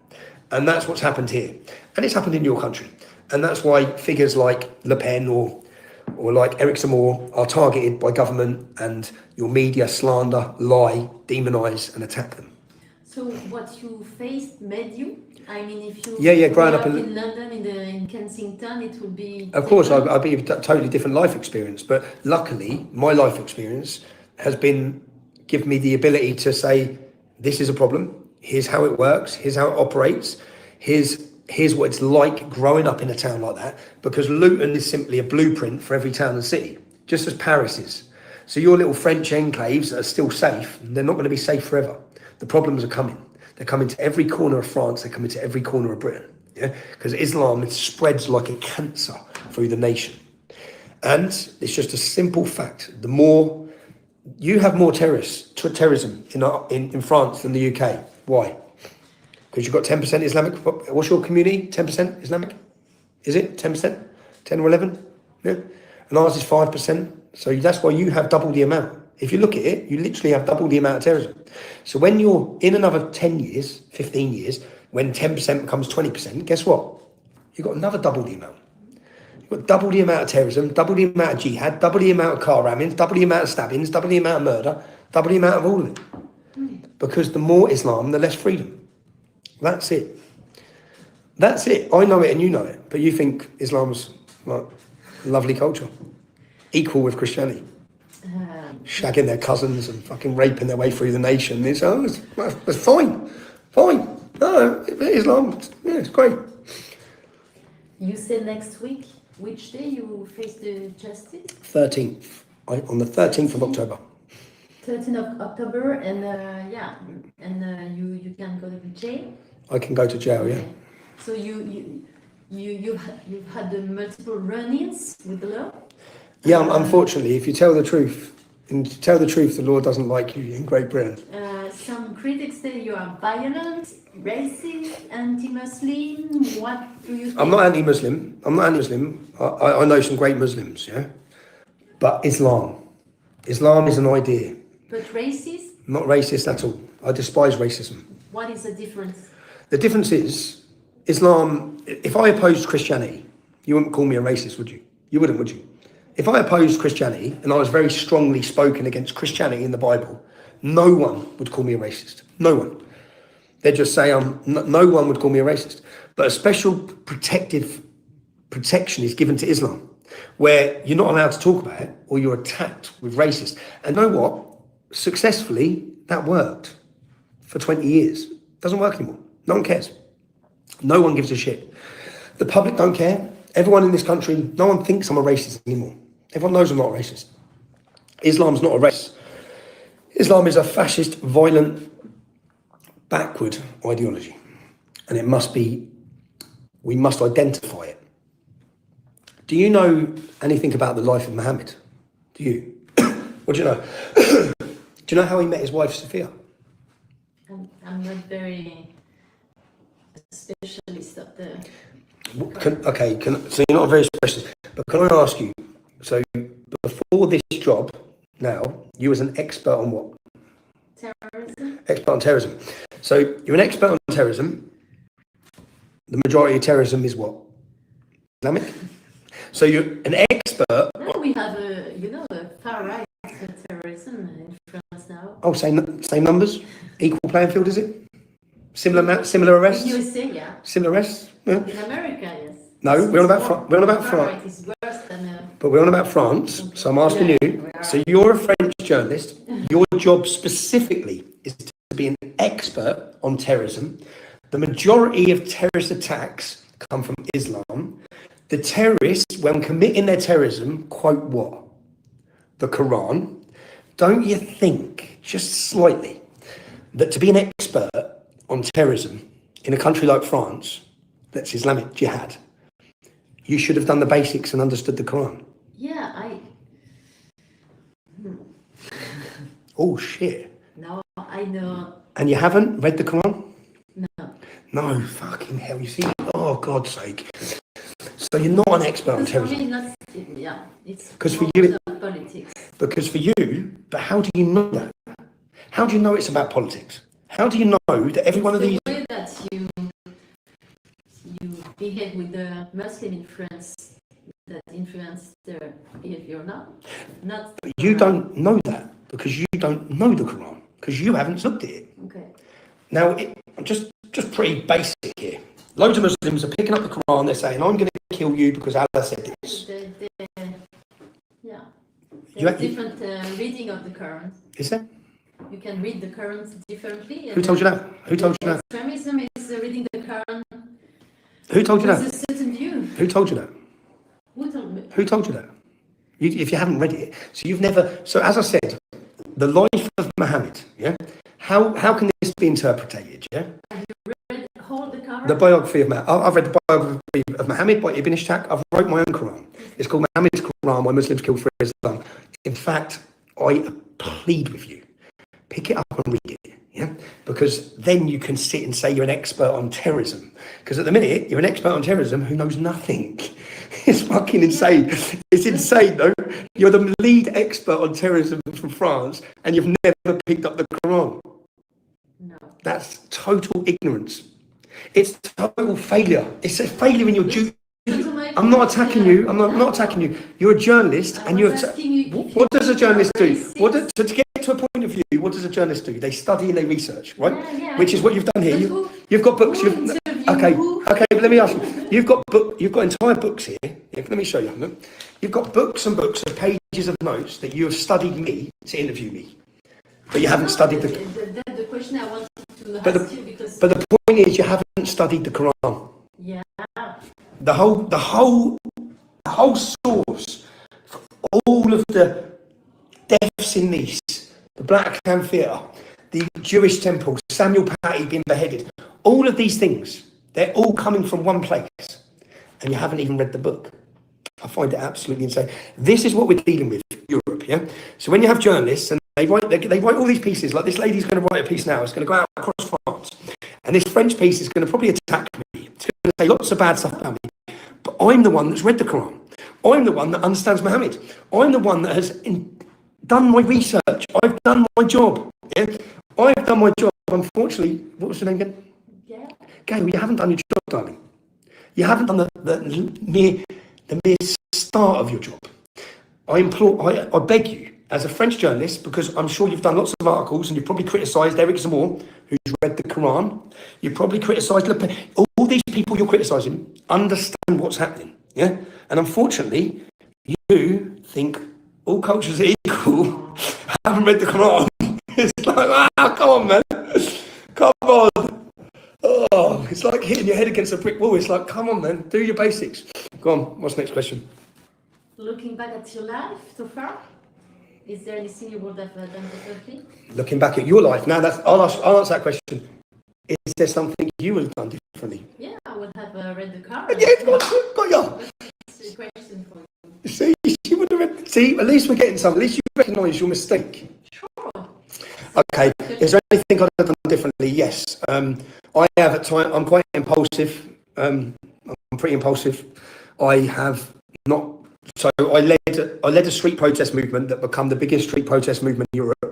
And that's what's happened here. And it's happened in your country. And that's why figures like Le Pen or like Eric Zemmour are targeted by government, and your media slander, lie, demonise and attack them. So what you faced made you? I mean, if you growing up in London, in Kensington, it would be... Of course, I'd be a totally different life experience. But luckily, my life experience has given me the ability to say, this is a problem. Here's how it works. Here's how it operates. Here's what it's like growing up in a town like that. Because Luton is simply a blueprint for every town and city, just as Paris is. So your little French enclaves that are still safe, they're not going to be safe forever. The problems are coming. They're coming to every corner of France. They're coming to every corner of Britain. Yeah, because Islam, it spreads like a cancer through the nation. And it's just a simple fact. The more you have more terrorism in France than the UK. Why? Because you've got 10% Islamic. What's your community? 10% Islamic? Is it 10%? 10 or 11? Yeah. And ours is 5%. So that's why you have double the amount. If you look at it, you literally have double the amount of terrorism. So when you're in another 10 years, 15 years, when 10% becomes 20%, guess what? You've got another double the amount. You've got double the amount of terrorism, double the amount of jihad, double the amount of car rammings, double the amount of stabbings, double the amount of murder, double the amount of all of it. Because the more Islam, the less freedom. That's it. That's it. I know it and you know it. But you think Islam's like a lovely culture. Equal with Christianity. Shagging their cousins and fucking raping their way through the nation. It's fine. Fine. No, Islam, yeah, it's great. You said next week, which day you face the justice? 13th. On the 13th of October. 13th of October, and you can go to jail? I can go to jail, yeah. Okay. So you've had the multiple run-ins with the law? Yeah, unfortunately, if you tell the truth, the law doesn't like you in Great Britain. Some critics say you are violent, racist, anti-Muslim. What do you think? I'm not anti-Muslim. I know some great Muslims, yeah? But Islam is an idea. But racist? I'm not racist at all. I despise racism. What is the difference? The difference is Islam, if I opposed Christianity, you wouldn't call me a racist, would you? You wouldn't, would you? If I opposed Christianity and I was very strongly spoken against Christianity in the Bible, no one would call me a racist. No one. They'd just say no one would call me a racist. But a special protection is given to Islam, where you're not allowed to talk about it or you're attacked with racist. And you know what? Successfully, that worked for 20 years. Doesn't work anymore. No one cares. No one gives a shit. The public don't care. Everyone in this country, no one thinks I'm a racist anymore. Everyone knows I'm not a racist. Islam's not a race. Islam is a fascist, violent, backward ideology. And it must be, we must identify it. Do you know anything about the life of Muhammad? Do you? What do you know? Do you know how he met his wife, Sophia? I'm not very specialist of the... So you're not a very specialist. But can I ask you, so before this job, now, you was an expert on what? Terrorism? Expert on terrorism. So you're an expert on terrorism. The majority of terrorism is what? Islamic? So you're an expert... No, we have a far right terrorism in France now. Oh, same numbers? Equal playing field, is it? Similar arrests? In USA, yeah. Similar arrests? Yeah. In America, yes. No, we're on about Far France. right is worse than... But we're on about France, so I'm asking you. So you're a French journalist. Your job specifically is to be an expert on terrorism. The majority of terrorist attacks come from Islam. The terrorists, when committing their terrorism, quote what? The Quran. Don't you think, just slightly, that to be an expert on terrorism in a country like France, that's Islamic jihad, you should have done the basics and understood the Quran? Yeah, Oh, shit. No, I know. And you haven't read the Quran? No. No, fucking hell. You see? Oh, God's sake. So you're not an expert on For me, terrorism. not, yeah, it's 'Cause for more you- about politics. Because for you, but how do you know that? How do you know it's about politics? How do you know that every one of these... The way that you behave with the Muslim in France that influence their behavior now, not... But you don't know that because you don't know the Quran, because you haven't looked at it. Okay. Now, just pretty basic here. Loads of Muslims are picking up the Quran, they're saying, I'm going to kill you because Allah said this. Yeah. You- There's different reading of the Quran. Is there? You can read the Quran differently. Who told you that? Who told you that? Extremism is reading the Quran Who told you with that? a certain view. Who told you that? Who told me? Who told you that? If you haven't read it, so you've never. So as I said, the life of Muhammad. Yeah. How can this be interpreted? Yeah. Read hold the Quran. The biography of Muhammad. I've read the biography of Muhammad by Ibn Ishaq. I've wrote my own Quran. It's called Muhammad's Quran: Why Muslims Kill for Islam. In fact, I plead with you, pick it up and read it. Yeah, because then you can sit and say you're an expert on terrorism. Because at the minute you're an expert on terrorism who knows nothing. It's fucking insane. It's insane, though. You're the lead expert on terrorism from France, and you've never picked up the Quran. No. That's total ignorance. It's total failure. It's a failure in your duty. I'm not attacking you. I'm not attacking you. You're a journalist, and you're. What does a journalist do? So to get to a point of view, what does a journalist do? They study and they research, right? Yeah. Which is what you've done here. You've got books. Okay. But let me ask you. You've got entire books here. Let me show you. Look. You've got books and books of pages of notes that you have studied me to interview me, but you haven't studied the. That's the question I wanted to But ask you because. But the point is, you haven't studied the Quran. Yeah. The whole source for all of the deaths in Nice, the Black Hand Theatre, the Jewish temple, Samuel Patty being beheaded, all of these things, they're all coming from one place, and you haven't even read the book. I find it absolutely insane. This is what we're dealing with, Europe, yeah? So when you have journalists, and they write all these pieces, like this lady's going to write a piece now, it's going to go out across France, and this French piece is going to probably attack me. It's going to say lots of bad stuff about me. But I'm the one that's read the Quran. I'm the one that understands Muhammad. I'm the one that has done my research. I've done my job. Yeah, I've done my job. Unfortunately, what was your name again? Yeah. Gail, you haven't done your job, darling. You haven't done the mere start of your job. I beg you, as a French journalist, because I'm sure you've done lots of articles and you've probably criticised Eric Zemmour, who's read the Quran. You've probably criticised Le Pen. All these people you're criticising understand what's happening. Yeah, and unfortunately, you think all cultures are equal. Haven't read the Quran. It's like, come on, man, come on. Oh, it's like hitting your head against a brick wall. It's like, come on, man, do your basics. Go on. What's the next question? Looking back at your life so far, is there anything you would have done differently? Looking back at your life now, I'll answer that question. Is there something you would have done differently? Yeah, I would have read the card. Yeah, got ya. That's a question for you. See, you would have read. See, at least we're getting some. At least you recognise your mistake. Sure. Okay. Is there anything I'd have done differently? Yes. I have at times. I'm quite impulsive. I'm pretty impulsive. I have not. So I led a street protest movement that became the biggest street protest movement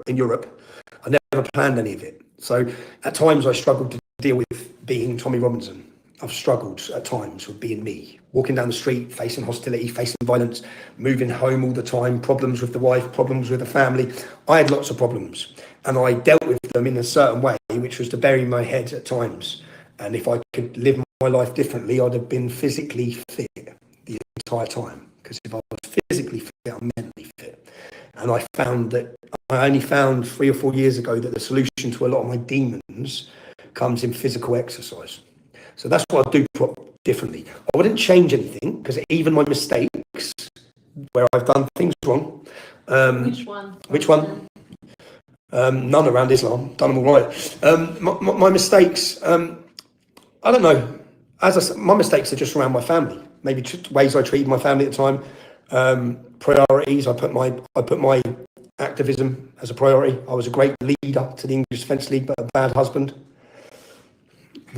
in Europe. I never planned any of it. So at times I struggled to deal with being Tommy Robinson. I've struggled at times with being me, walking down the street, facing hostility, facing violence, moving home all the time, problems with the wife, problems with the family. I had lots of problems and I dealt with them in a certain way, which was to bury my head at times. And if I could live my life differently, I'd have been physically fit the entire time. Because if I was physically fit, I'm mentally fit. And I only found 3 or 4 years ago that the solution to a lot of my demons comes in physical exercise. So that's what I do differently. I wouldn't change anything, because even my mistakes, where I've done things wrong. Which one? Which one? None around Islam. Done them all right. My mistakes, I don't know. As I said, my mistakes are just around my family. Maybe ways I treated my family at the time. Priorities. I put my activism as a priority. I was a great leader to the English Defence League, but a bad husband.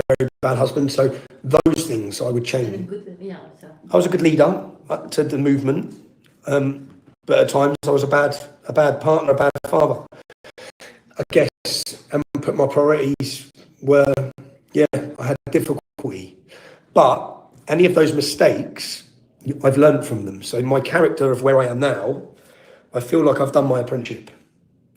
Very bad husband. So those things I would change. I was a good leader to the movement, but at times I was a bad partner, a bad father. I guess, and put my priorities were, I had difficulty. But any of those mistakes, I've learned from them. So in my character of where I am now, I feel like I've done my apprenticeship.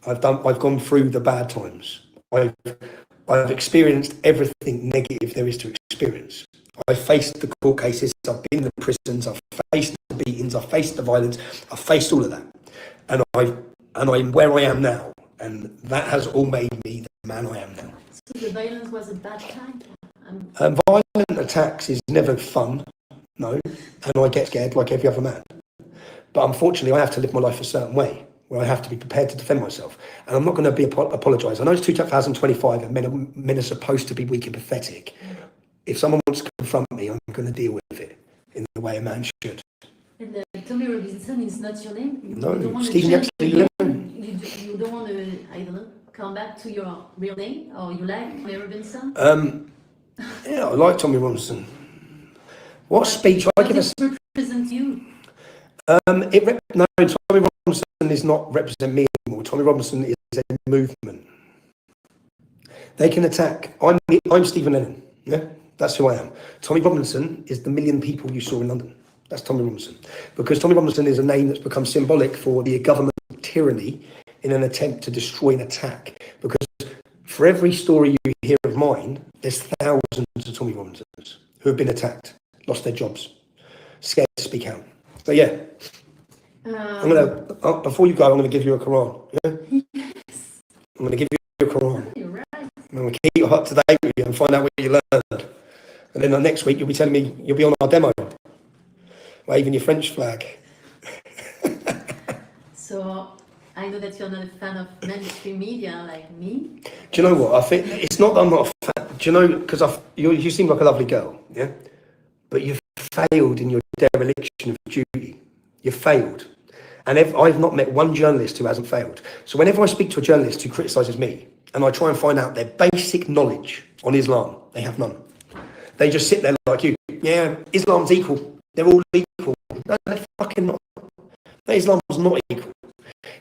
I've gone through the bad times. I've experienced everything negative there is to experience. I've faced the court cases, I've been in the prisons, I've faced the beatings, I've faced the violence, I've faced all of that. And I'm where I am now. And that has all made me the man I am now. So the violence was a bad time? Violent attacks is never fun, no, and I get scared like every other man. But unfortunately, I have to live my life a certain way, where I have to be prepared to defend myself. And I'm not going to apologise. I know it's 2025 and men are supposed to be weak and pathetic. If someone wants to confront me, I'm going to deal with it in the way a man should. And Tommy Robinson is not your name? No, Stephen Jackson. You don't want to, I don't know, come back to your real name? Or you like Tommy Robinson? Yeah, I like Tommy Robinson. What speech I give us? Represent you? No, Tommy Robinson is not represent me anymore. Tommy Robinson is a movement. They can attack. I'm Stephen Lennon. Yeah, that's who I am. Tommy Robinson is the million people you saw in London. That's Tommy Robinson. Because Tommy Robinson is a name that's become symbolic for the government tyranny in an attempt to destroy and attack. Because for every story you hear of mine, there's thousands of Tommy Robinsons who have been attacked, lost their jobs, scared to speak out. So yeah, I'm gonna before you go, I'm gonna give you a Quran. Yeah, Yes. I'm gonna give you a Quran. You're right. I'm gonna keep you up to date with you and find out what you learned. And then next week you'll be telling me you'll be on our demo, waving your French flag. So I know that you're not a fan of mainstream media like me. Do you know what? I think it's not that I'm not a fan. Do you know, because you seem like a lovely girl, yeah? But you've failed in your dereliction of duty. You've failed. And I've not met one journalist who hasn't failed. So whenever I speak to a journalist who criticises me, and I try and find out their basic knowledge on Islam, they have none. They just sit there like you. Yeah, Islam's equal. They're all equal. No, they're fucking not. Islam's not equal.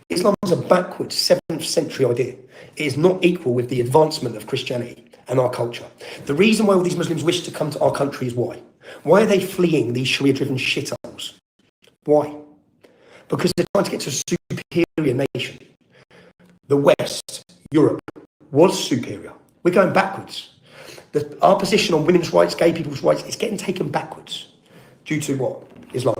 Islam is a backwards 7th century idea. It is not equal with the advancement of Christianity and our culture. The reason why all these Muslims wish to come to our country is why? Why are they fleeing these Sharia-driven shitholes? Why? Because they're trying to get to a superior nation. The West, Europe, was superior. We're going backwards. Our position on women's rights, gay people's rights, is getting taken backwards. Due to what? Islam.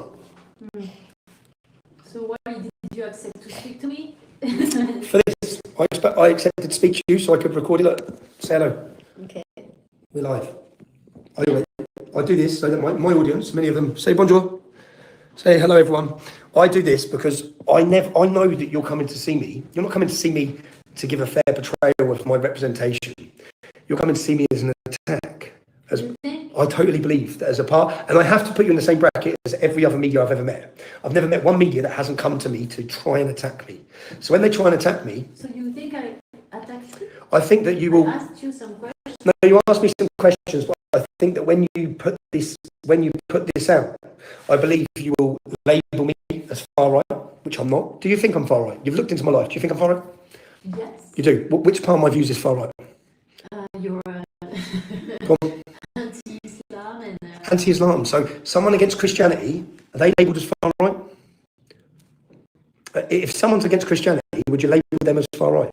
So why did you accept to speak to me? For this, I accepted to speak to you so I could record it. Look, say hello. Okay. We're live. I do this so that my audience, many of them, say bonjour. Say hello, everyone. I do this because I know that you're coming to see me. You're not coming to see me to give a fair portrayal of my representation. You're coming to see me as an attack. I totally believe that as a part, and I have to put you in the same bracket as every other media I've ever met. I've never met one media that hasn't come to me to try and attack me. So when they try and attack me... So you think I attacked you? I think that you will... I asked you some questions. No, you asked me some questions, but I think that when you put this out, I believe you will label me as far right, which I'm not. Do you think I'm far right? You've looked into my life. Do you think I'm far right? Yes. You do. Which part of my views is far right? You're Go on. anti-Islam and... Anti-Islam. So someone against Christianity, are they labelled as far right? If someone's against Christianity, would you label them as far right?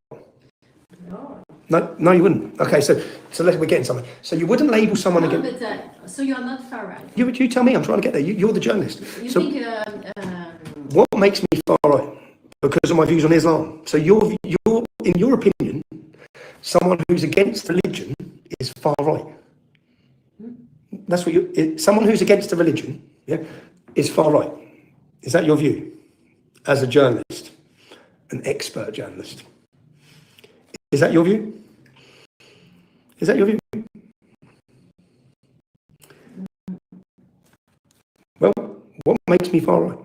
No, you wouldn't. Okay, so we're getting something. So you wouldn't label someone against... But, so you're not far right? You tell me, I'm trying to get there. You're the journalist. You so think... what makes me far right? Because of my views on Islam. So you're in your opinion, someone who's against religion is far right. That's what someone who's against the religion, is far right. Is that your view? As a journalist, an expert journalist. Is that your view? Is that your view? Well, what makes me far right?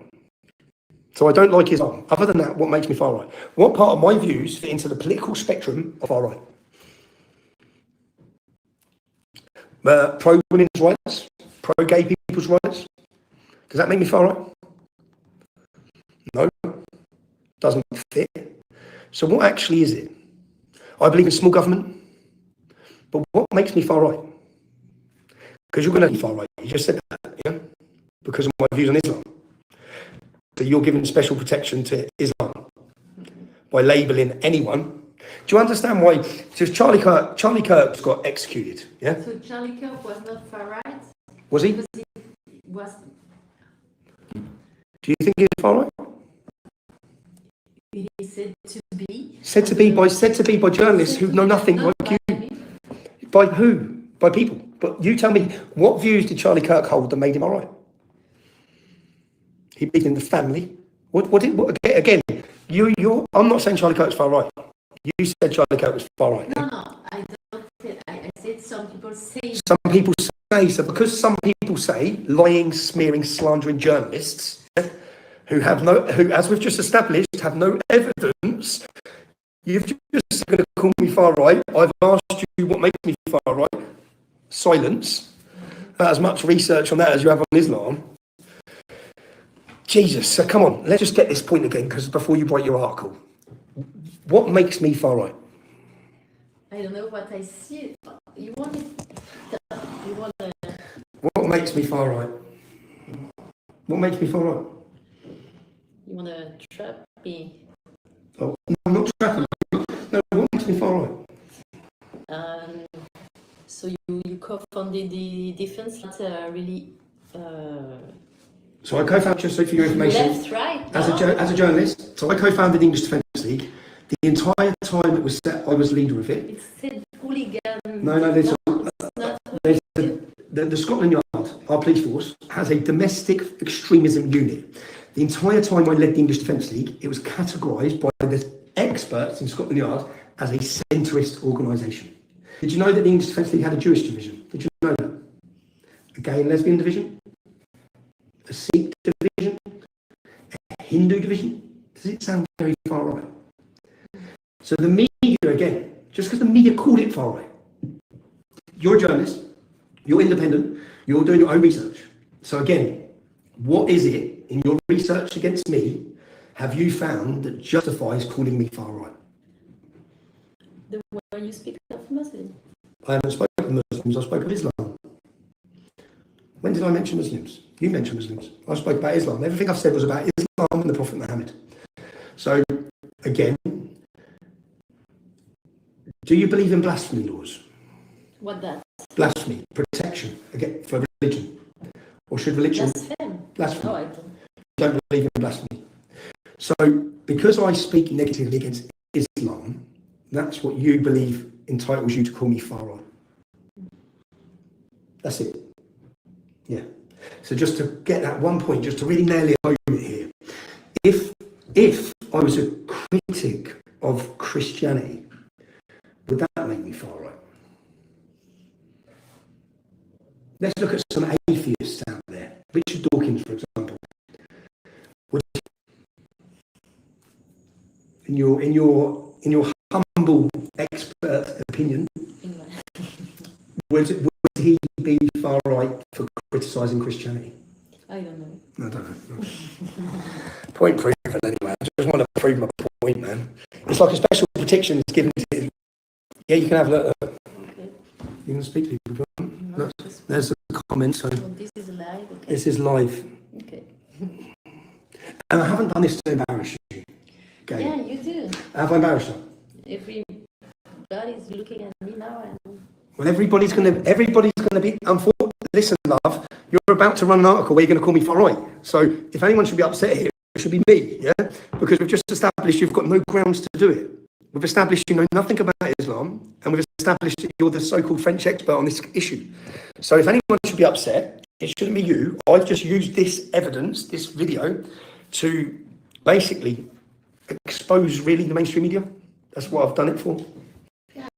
So I don't like Islam. Other than that, what makes me far right? What part of my views fit into the political spectrum of far right? Pro-women's rights? Pro-gay people's rights? Does that make me far right? No. Doesn't fit. So what actually is it? I believe in small government. But what makes me far right? Because you're going to be far right. You just said that, yeah? Because of my views on Islam. So you're giving special protection to Islam by labelling anyone. Do you understand why? Because Charlie Kirk got executed, yeah? So Charlie Kirk was not far right? Was he? Because he was... Do you think he was far right? It is said to be. Said to be by journalists who know nothing like you. By who? By people. But you tell me, what views did Charlie Kirk hold that made him all right? He believed in the family. Again, I'm not saying Charlie Kirk's far right. You said Charlie Kirk was far right. No, I don't say. I said some people say. Some people say, so because some people say, lying, smearing, slandering journalists, who, as we've just established, have no evidence, you've just going to call me far right. I've asked you what makes me far right. Silence. As much research on that as you have on Islam. Jesus, so come on, let's just get this point again, because before you write your article, what makes me far right? I don't know what I see. You want to... What makes me far right? What makes me far right? You want to trap me? Oh, no, I'm not trapping. No, what makes me far right? So you co-founded the defense, really... So I co-founded, just so for your information, Left, right, as a journalist, so I co-founded the English Defence League. The entire time it was set, I was leader of it. It said hooligan. No, the Scotland Yard, our police force, has a domestic extremism unit. The entire time I led the English Defence League, it was categorised by the experts in Scotland Yard as a centrist organisation. Did you know that the English Defence League had a Jewish division? Did you know that? A gay and lesbian division? A Sikh division? A Hindu division? Does it sound very far right? So the media, again, just because the media called it far right, you're a journalist, you're independent, you're doing your own research. So again, what is it in your research against me? have you found that justifies calling me far right? The way you speak of Muslim. I haven't spoken of Muslims, I spoke of Islam. When did I mention Muslims? You mentioned Muslims. I spoke about Islam. Everything I've said was about Islam and the Prophet Muhammad. So, again, do you believe in blasphemy laws? What that? Blasphemy, protection, again, for religion. Or should religion... Blasphemy. No, I don't. You don't believe in blasphemy. So, because I speak negatively against Islam, that's what you believe entitles you to call me far right. That's it. Yeah. So just to get that one point, just to really nail it home here. If I was a critic of Christianity, would that make me far right? Let's look at some atheists out there. Richard Dawkins, for example. Would, in your humble expert opinion, would he be far right for criticising Christianity? I don't know. I don't know. Point proven anyway. I just want to prove my point, man. It's like a special protection is given to... Yeah, you can have a look. Okay. You can speak to people. No, Look, there's a comment. So this is live. Okay. this is live. Okay. And I haven't done this to embarrass you. Okay. Yeah, you do. Have I embarrassed you? Everybody's looking at me now, and Well, everybody's gonna be. Unfortunately, listen, love. You're about to run an article where you're going to call me far right. So if anyone should be upset here, it should be me. Yeah, because we've just established you've got no grounds to do it. We've established you know nothing about Islam, and we've established that you're the so-called French expert on this issue. So if anyone should be upset, it shouldn't be you. I've just used this evidence, this video, to basically expose really the mainstream media. That's what I've done it for. yeah.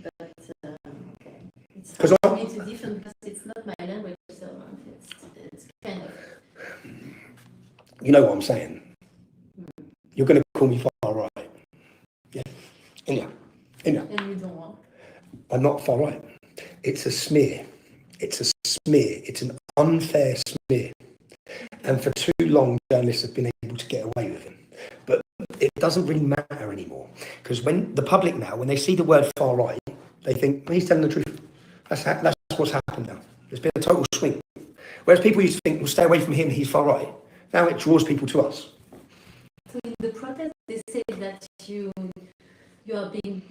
But okay, it's 'Cause hard for me to defend because it's not my language, so it's kind of. You know what I'm saying? You're going to call me far right. Yeah. India. And you don't want. I'm not far right. It's a smear. It's a smear. It's an unfair smear. And for too long, journalists have been able to get away with it. But it doesn't really matter anymore. Because when the public now, when they see the word far right, they think, well, he's telling the truth. That's what's happened now. There's been a total swing. Whereas people used to think, well, stay away from him, he's far right. Now it draws people to us. So in the protest, they say that you are being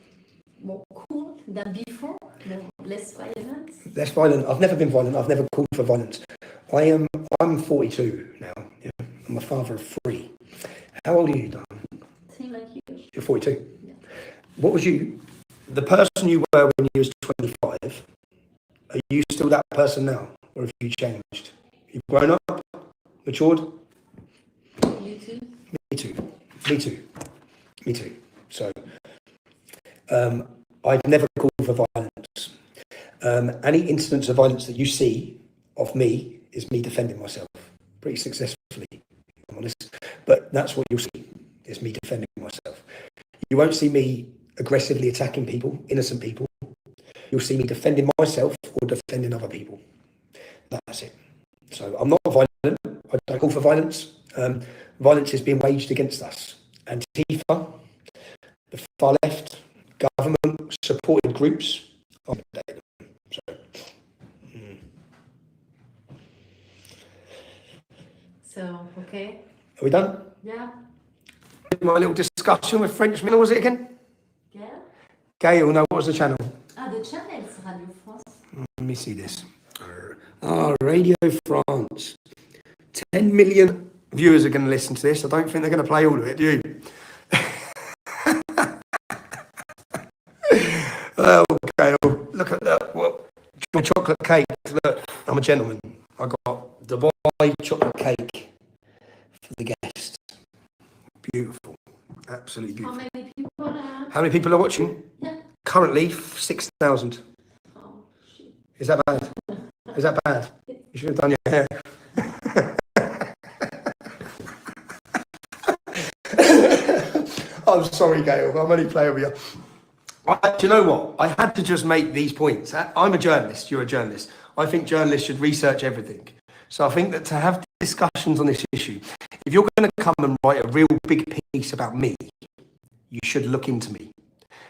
more cool than before, less violent. Less violent. I've never been violent. I've never called for violence. I'm 42 now. Yeah. I'm a father of 3. How old are you, Don? Same like you. You're 42. Yeah. What was you? The person you were when you was 25. Are you still that person now, or have you changed? You've grown up, matured. You too. Me too. Me too. Me too. So, I've never called for violence. Any instance of violence that you see of me is me defending myself pretty successfully, if I'm honest. But that's what you'll see, is me defending myself. You won't see me aggressively attacking people, innocent people. You'll see me defending myself or defending other people. That's it. So I'm not violent. I don't call for violence. Violence is being waged against us. Antifa, the far left, government supported groups. So okay. Are we done? Yeah. My little discussion with French Miller, was it again? Yeah. Gail, no, what was the channel? Ah, the channel is Radio France. Let me see this. Radio France. 10 million viewers are going to listen to this. I don't think they're going to play all of it, do you? Oh, Gail, look at that. Well, chocolate cake. Look, I'm a gentleman. I got Dubai chocolate cake for the guests. Beautiful. Absolutely beautiful. How many people are? How many people are watching? Yeah. Currently, 6,000. Oh shit. Is that bad? Is that bad? You should have done your hair. I'm sorry, Gail. I'm only playing with you. Do you know what? I had to just make these points. I'm a journalist. You're a journalist. I think journalists should research everything. So I think that to have discussions on this issue. If you're going to come and write a real big piece about me, you should look into me.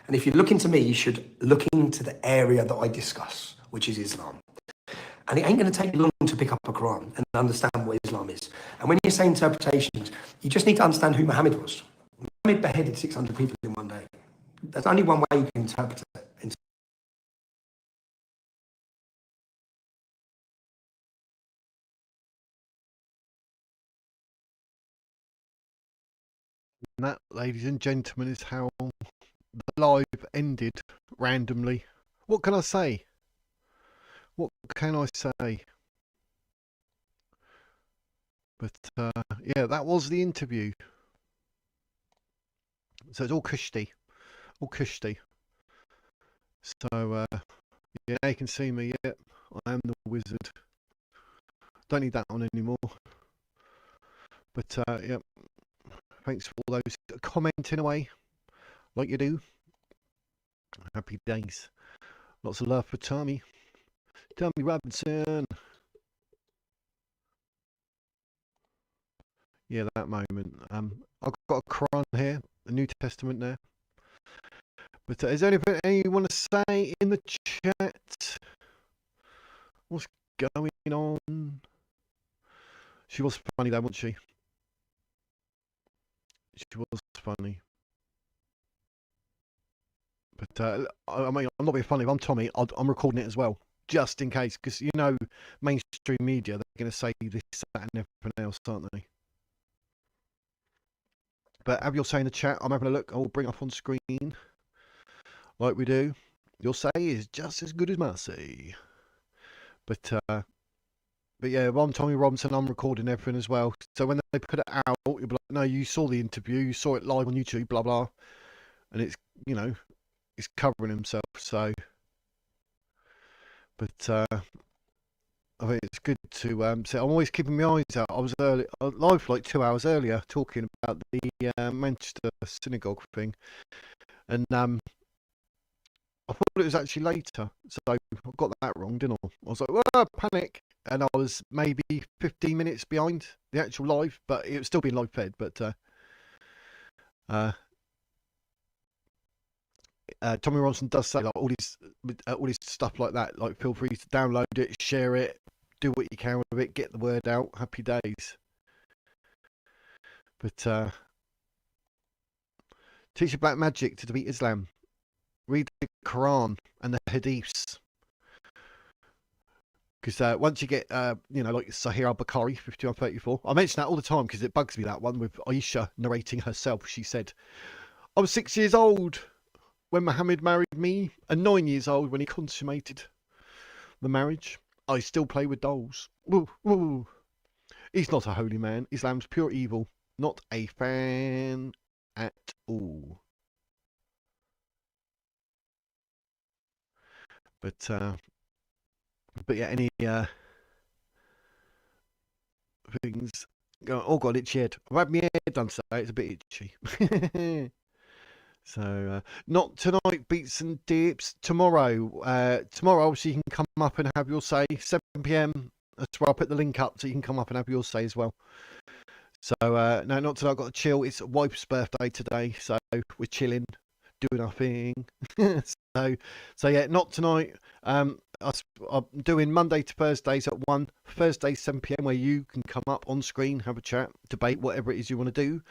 And if you look into me, you should look into the area that I discuss, which is Islam. And it ain't going to take long to pick up a Quran and understand what Islam is. And when you say interpretations, you just need to understand who Muhammad was. Muhammad beheaded 600 people in one day. There's only one way you can interpret it. And that, ladies and gentlemen, is how the live ended randomly. What can I say? What can I say? But yeah, that was the interview. So it's all Kushti. All Kushti. So yeah, you can see me. Yep, I am the wizard. Don't need that on anymore. But yeah, thanks for all those commenting away, like you do. Happy days. Lots of love for Tommy. Tommy Robinson. Yeah, that moment. I've got a Quran here, the New Testament there. But is there anything you want to say in the chat? What's going on? She was funny though, wasn't she? She was funny. But I mean, I'm not being funny. If I'm Tommy, I'm recording it as well, just in case, because you know, mainstream media, they're going to say this, that, and everything else, aren't they? But have your say in the chat. I'm having a look. I'll bring it up on screen, like we do. Your say is just as good as my say. But yeah, I'm Tommy Robinson. I'm recording everything as well. So when they put it out, you'll be like, no, you saw the interview, you saw it live on YouTube, blah blah, and it's, you know, it's covering himself. So, but I think it's good to so I'm always keeping my eyes out. I was live for like 2 hours earlier talking about the Manchester synagogue thing, and I thought it was actually later, so I got that wrong, didn't I? I was like, well, panic, and I was maybe 15 minutes behind the actual live, but it was still being live fed. But Tommy Robinson does say like all this stuff like that. Like, feel free to download it, share it, do what you can with it, get the word out. Happy days. But teach your black magic to defeat Islam. Read the Quran and the Hadiths. Because once you get, you know, like Sahih al-Bukhari, 5134, I mention that all the time because it bugs me, that one with Aisha narrating herself. She said, I was 6 years old when Muhammad married me, and 9 years old when he consummated the marriage. I still play with dolls. Woo, woo. He's not a holy man. Islam's pure evil. Not a fan at all. But yeah, any things go? Oh God, itchy head. I've had my hair done today. It's a bit itchy. So not tonight, beats and dips. Tomorrow, tomorrow obviously you can come up and have your say. 7 p.m. That's where I'll put the link up, so you can come up and have your say as well. So no, not tonight. I've got to chill. It's wife's birthday today, so we're chilling, doing our thing. so yeah, not tonight. I'm doing Monday to Thursdays at 1, Thursday 7 p.m. where you can come up on screen, have a chat, debate, whatever it is you want to do.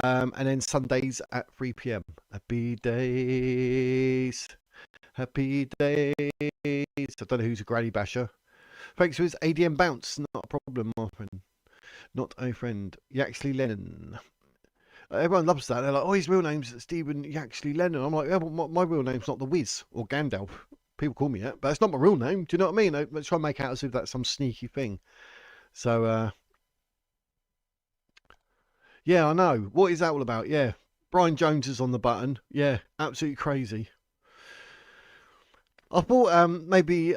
And then Sundays at 3 p.m. Happy days. Happy days. I don't know who's a granny basher. Thanks for his ADM bounce. Not a problem, my friend. Not a friend. Yaxley Lennon. Everyone loves that. They're like, oh, his real name's Stephen Yaxley Lennon. I'm like, yeah, well, my real name's not the Wiz or Gandalf. People call me that, but it's not my real name. Do you know what I mean? They try and make out as if that's some sneaky thing. So, yeah, I know. What is that all about? Yeah. Brian Jones is on the button. Yeah, absolutely crazy. I thought maybe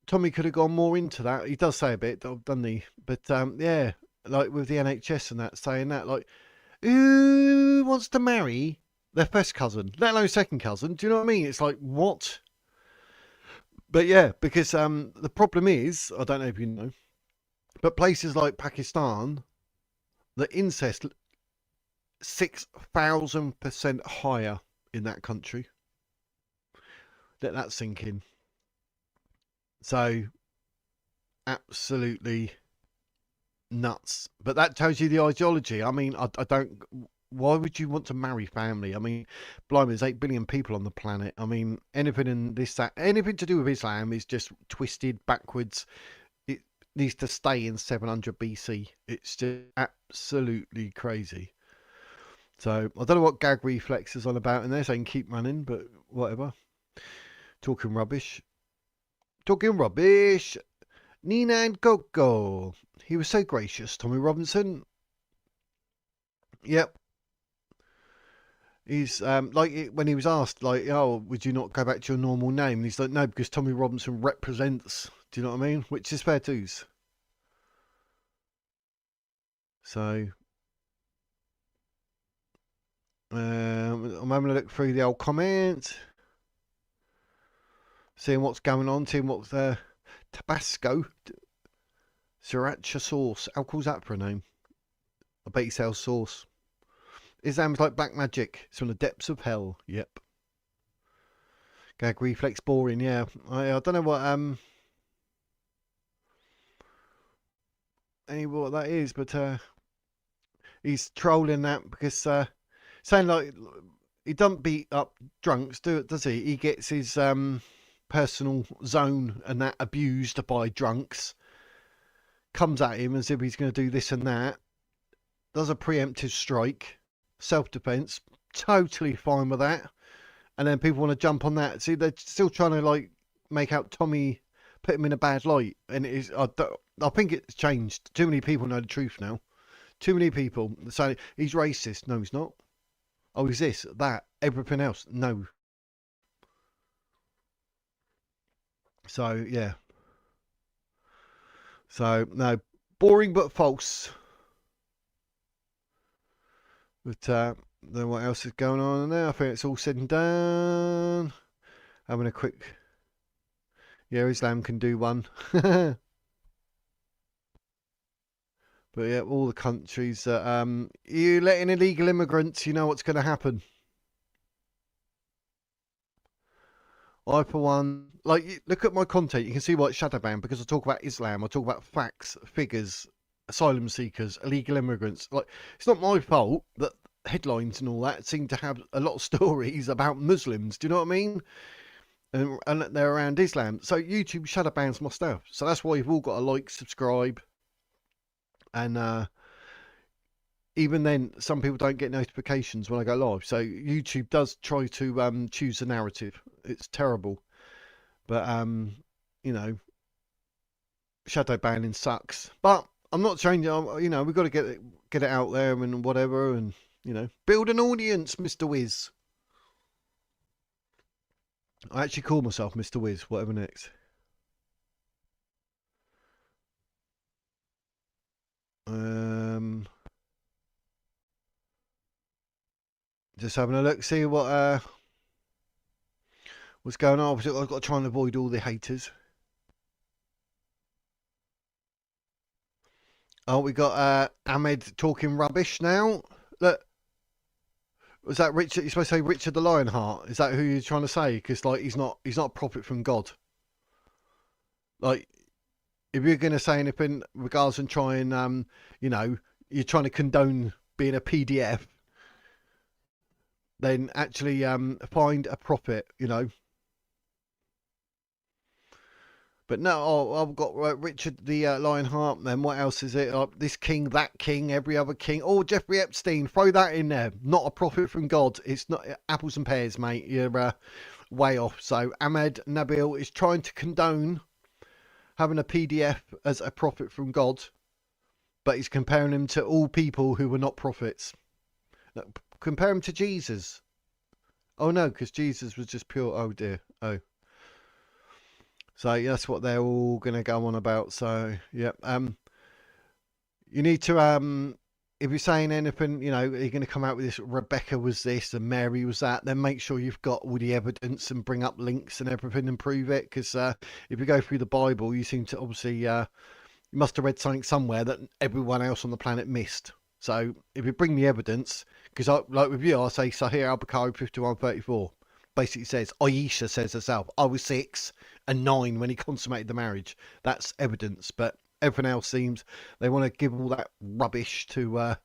Tommy could have gone more into that. He does say a bit, doesn't he? But yeah, like with the NHS and that, saying that, like, who wants to marry their first cousin, let alone second cousin? Do you know what I mean? It's like, what? But yeah, because the problem is, I don't know if you know, But places like Pakistan, the incest 6,000% higher in that country. Let that sink in. So, absolutely nuts. But that tells you the ideology. I mean, I don't. Why would you want to marry family? I mean, blimey, there's 8 billion people on the planet. I mean, anything in this, anything to do with Islam is just twisted backwards. It needs to stay in 700 BC. It's just absolutely crazy. So I don't know what Gag Reflex is on about in there, saying keep running, but whatever. Talking rubbish. Talking rubbish. Nina and Coco. He was so gracious, Tommy Robinson. Yep. He's like when he was asked, like, oh, would you not go back to your normal name? And he's like, no, because Tommy Robinson represents. Do you know what I mean? Which is fair dues. So I'm having a look through the old comments, seeing what's going on, seeing what's Tabasco, sriracha sauce. How cool's that for a name? I bet he sells sauce. Islam's like black magic. It's from the depths of hell. Yep. Gag Reflex boring. Yeah. I don't know what what that is, but he's trolling that because saying like he doesn't beat up drunks, does he? He gets his personal zone and that abused by drunks. Comes at him as if he's going to do this and that. Does a preemptive strike. Self-defense, totally fine with that. And then people want to jump on that. See, they're still trying to like make out Tommy, put him in a bad light. And it is, I think it's changed. Too many people know the truth now. Too many people say he's racist. No, he's not. Oh, he's this, that, everything else. No. So yeah. So no, boring but false. But then what else is going on in there? I think it's all said and done. Having a quick... Yeah, Islam can do one. But yeah, all the countries that... you let in illegal immigrants, you know what's going to happen. I, for one... Like, look at my content. You can see why it's shadow banned. Because I talk about Islam. I talk about facts, figures, asylum seekers, illegal immigrants. Like, it's not my fault that headlines and all that seem to have a lot of stories about Muslims. Do you know what I mean? And they're around Islam. So YouTube shadow bans my stuff. So that's why you've all got to like, subscribe. And even then, some people don't get notifications when I go live. So YouTube does try to choose the narrative. It's terrible. But, you know, shadow banning sucks. But I'm not changing. You know, we've got to get it out there and whatever, and you know, build an audience, Mr. Wiz. I actually call myself Mr. Wiz. Whatever next. Just having a look, see what's going on. Obviously, I've got to try and avoid all the haters. Oh, we got Ahmed talking rubbish now. Look, was that Richard? You're supposed to say Richard the Lionheart. Is that who you're trying to say? Because like he's not a prophet from God. Like, if you're going to say anything regards and try and you know, you're trying to condone being a PDF, then actually find a prophet. You know. But no, I've got Richard the Lionheart. Then what else is it? This king, that king, every other king. Oh, Jeffrey Epstein, throw that in there. Not a prophet from God. It's not apples and pears, mate. You're way off. So Ahmed Nabil is trying to condone having a PDF as a prophet from God, but he's comparing him to all people who were not prophets. No, compare him to Jesus. Oh no, because Jesus was just pure. Oh dear. Oh. So that's what they're all going to go on about. So yeah, you need to if you're saying anything, you know, you're going to come out with this. Rebecca was this and Mary was that. Then make sure you've got all the evidence and bring up links and everything and prove it. Because if you go through the Bible, you seem to obviously You must have read something somewhere that everyone else on the planet missed. So if you bring the evidence, because like with you, I say Sahir al-Bukhari 5134 basically says, Aisha says herself, I was 6 and 9 when he consummated the marriage. That's evidence. But everything else seems they want to give all that rubbish to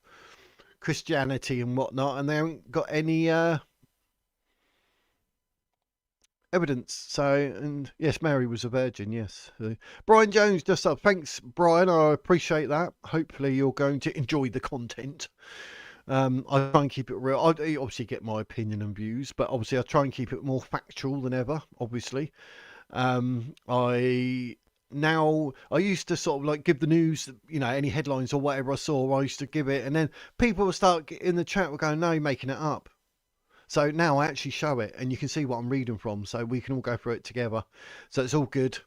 Christianity and whatnot, and they haven't got any evidence. So, and yes, Mary was a virgin. Yes. Brian Jones just up. Thanks, Brian. I appreciate that. Hopefully, you're going to enjoy the content. I try and keep it real. I obviously get my opinion and views, but obviously I try and keep it more factual than ever. Obviously, I used to sort of like give the news, you know, any headlines or whatever I saw. I used to give it, and then people would start in the chat were going, "No, you're making it up." So now I actually show it, and you can see what I'm reading from, so we can all go through it together. So it's all good.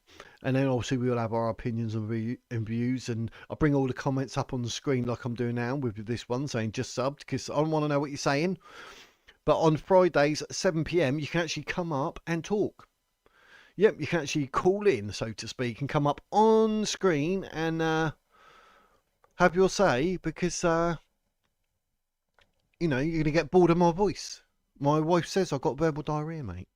And then obviously we will have our opinions and views, and I'll bring all the comments up on the screen like I'm doing now with this one saying just subbed, because I want to know what you're saying. But on Fridays at 7 p.m, you can actually come up and talk. Yep, you can actually call in, so to speak, and come up on screen and have your say, because you know, you're going to get bored of my voice. My wife says I've got verbal diarrhea, mate.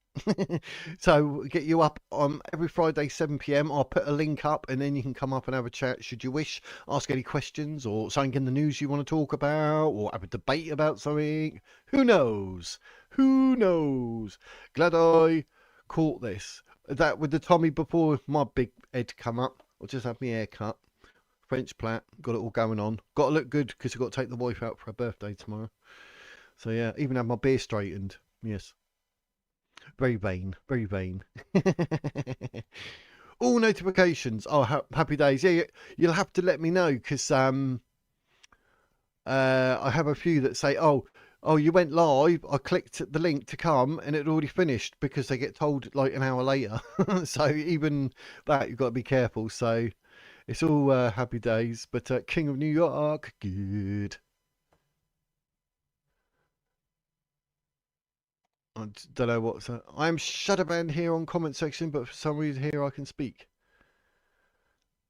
So get you up on every Friday 7 p.m. I'll put a link up, and then you can come up and have a chat should you wish, ask any questions or something in the news you want to talk about, or have a debate about something. Who knows? Glad I caught this. That with the Tommy before my big head come up. I'll just have my hair cut. French plait, got it all going on. Got to look good because I've got to take the wife out for her birthday tomorrow. So yeah, even have my beard straightened. Yes. Very vain. All notifications. Oh, happy days. Yeah, you'll have to let me know, because I have a few that say, oh, you went live. I clicked the link to come and it already finished, because they get told like an hour later. So even that, you've got to be careful. So it's all happy days. But King of New York, good. I don't know what's that. I'm shadow banned here on comment section, but for some reason here I can speak.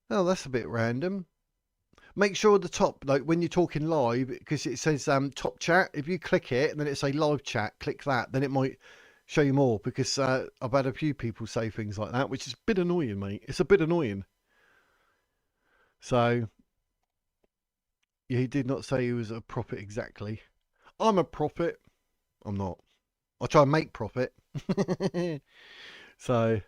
Oh, that's a bit random. Make sure at the top, like when you're talking live, because it says top chat. If you click it and then it say live chat, click that. Then it might show you more, because I've had a few people say things like that, which is a bit annoying, mate. It's a bit annoying. So yeah, he did not say he was a prophet exactly. I'm a prophet. I'm not. I try and make profit. So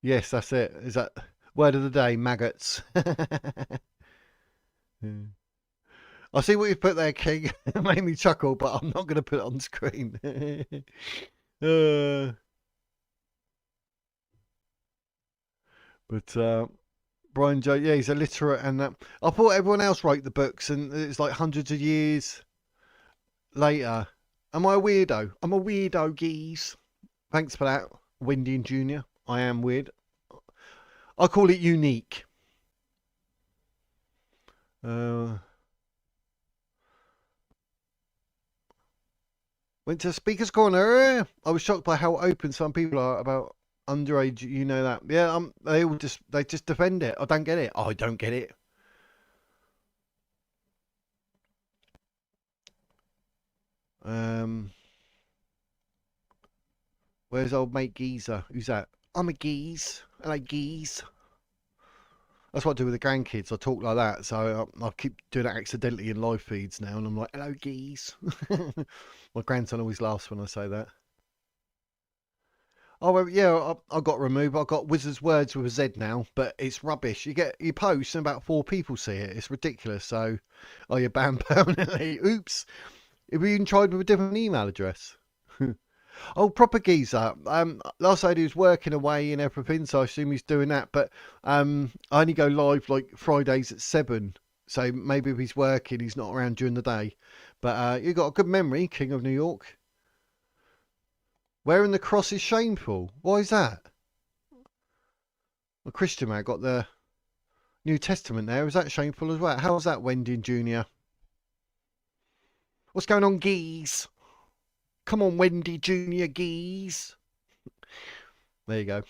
yes, that's it. Is that word of the day? Maggots. Yeah. I see what you put there, King. It made me chuckle, but I'm not going to put it on screen. But Brian Joe, yeah, he's illiterate, and I thought everyone else wrote the books, and it's like hundreds of years later. Am I a weirdo? I'm a weirdo, geez. Thanks for that, Wendy and Junior. I am weird. I call it unique. Went to Speaker's Corner. I was shocked by how open some people are about underage. You know that? Yeah. They just defend it. I don't get it. I don't get it. Where's old mate Geezer? Who's that? I'm a geese. Hello, geese. That's what I do with the grandkids. I talk like that, so I keep doing it accidentally in live feeds now, and I'm like, hello, geese. My grandson always laughs when I say that. Oh, well, yeah, I got removed. I got Wizard's Words with a Z now, but it's rubbish. You post and about 4 people see it. It's ridiculous. So, oh, you're banned permanently. Oops. Have you even tried with a different email address? Oh, proper geezer. Last night he was working away and everything, so I assume he's doing that. But I only go live like Fridays at 7. So maybe if he's working, he's not around during the day. But you got a good memory, King of New York. Wearing the cross is shameful. Why is that? A Christian man got the New Testament there. Is that shameful as well? How's that, Wendy and Junior? What's going on, geese? Come on, Wendy Junior geese. There you go.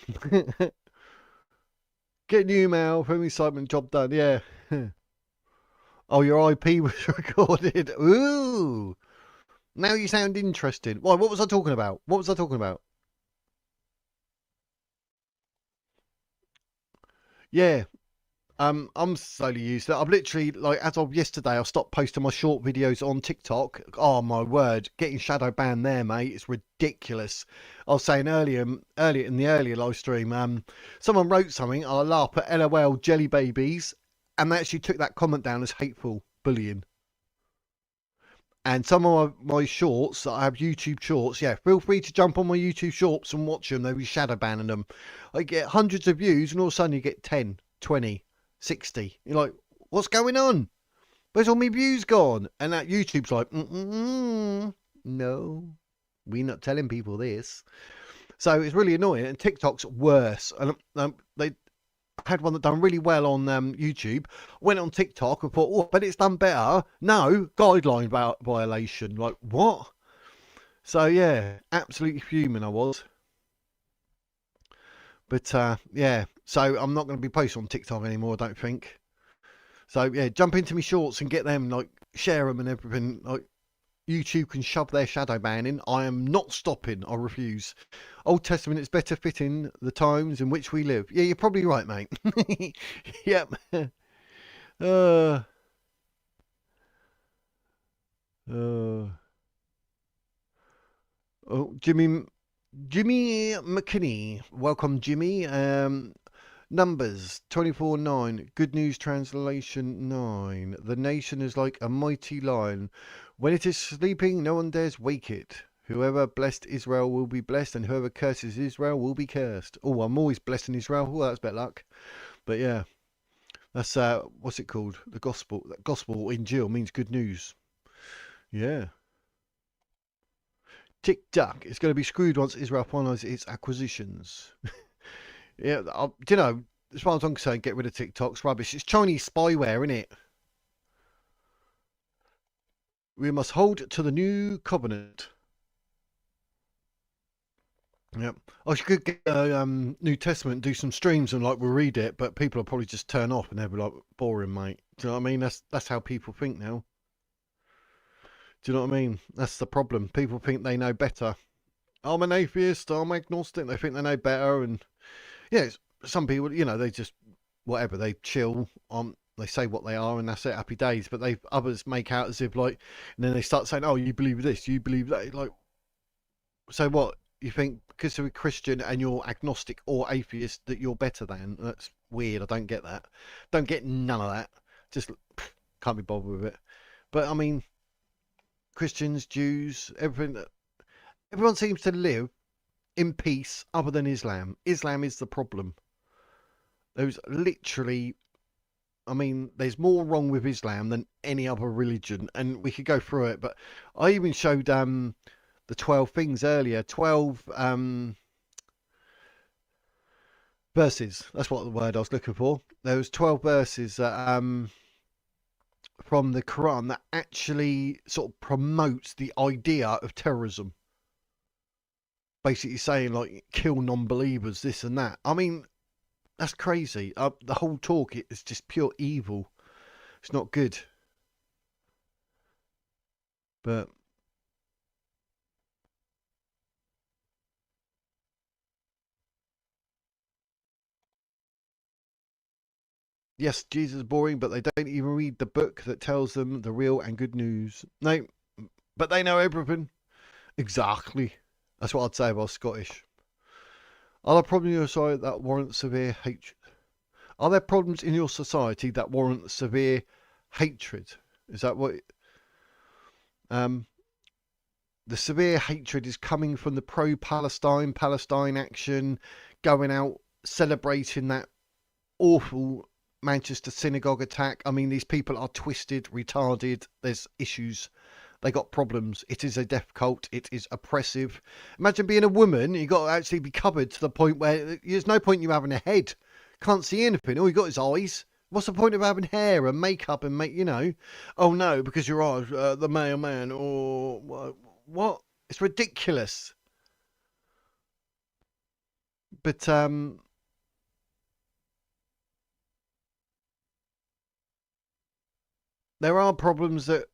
there are problems that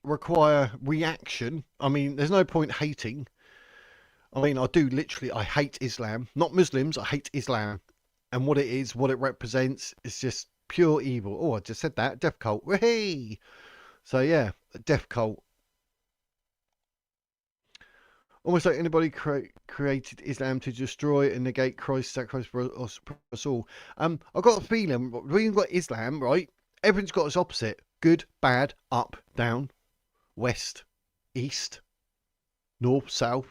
require reaction. I mean, there's no point hating. I mean, I hate Islam. Not Muslims, I hate Islam. And what it is, what it represents, is just pure evil. Oh, I just said that. Death cult. Hey! So, yeah, death cult. Almost like anybody created Islam to destroy and negate Christ's sacrifice for us all. I've got a feeling, when you've got Islam, right, everything's got its opposite. Good, bad, up, down, west, east, north, south,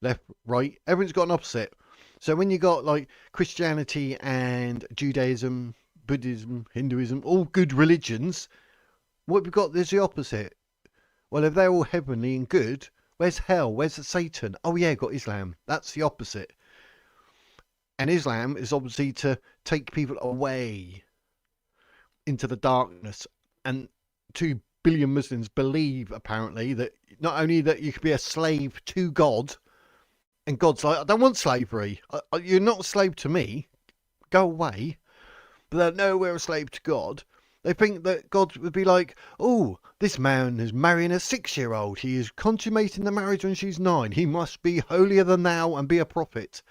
left, right. Everything's got an opposite. So when you got like Christianity and Judaism, Buddhism, Hinduism, all good religions, what we've got is the opposite. Well, if they're all heavenly and good, where's hell? Where's Satan? Oh yeah, got Islam. That's the opposite. And Islam is obviously to take people away into the darkness. And 2 billion Muslims believe, apparently, that not only that you could be a slave to God, and God's like, I don't want slavery. You're not a slave to me. Go away. But no, we're a slave to God. They think that God would be like, oh, this man is marrying a 6-year-old. He is consummating the marriage when she's 9. He must be holier than thou and be a prophet.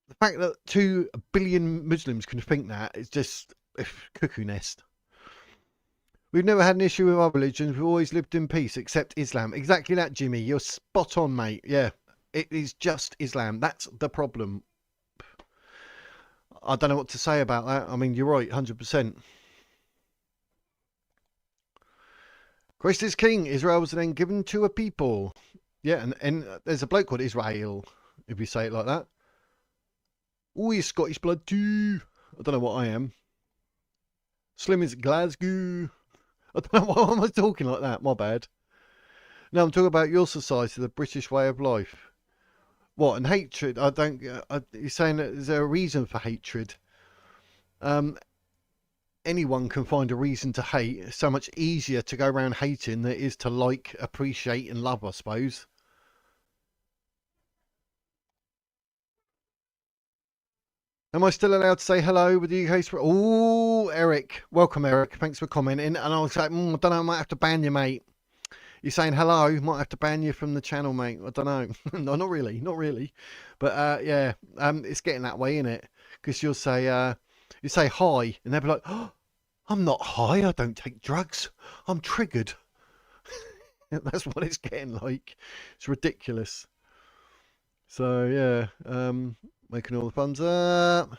The fact that 2 billion Muslims can think that is just a cuckoo nest. We've never had an issue with our religions. We've always lived in peace, except Islam. Exactly that, Jimmy. You're spot on, mate. Yeah, it is just Islam. That's the problem. I don't know what to say about that. I mean, you're right, 100%. Christ is king. Israel was then given to a people. Yeah, and there's a bloke called Israel, if you say it like that. Oh, he's Scottish blood too. I don't know what I am. Slim is Glasgow. I don't know why am I talking like that. My bad. No, I'm talking about your society, the British way of life. What, and hatred? I don't. You're saying that is there a reason for hatred? Anyone can find a reason to hate. It's so much easier to go around hating than it is to like, appreciate, and love, I suppose. Am I still allowed to say hello with the UK? Oh, Eric. Welcome, Eric. Thanks for commenting. And I was like, I don't know, I might have to ban you, mate. You're saying hello, might have to ban you from the channel, mate. I don't know. No, not really. Not really. But, yeah, it's getting that way, isn't it? Because you say hi, and they'll be like, oh, I'm not high. I don't take drugs. I'm triggered. That's what it's getting like. It's ridiculous. So, yeah, making all the thumbs up.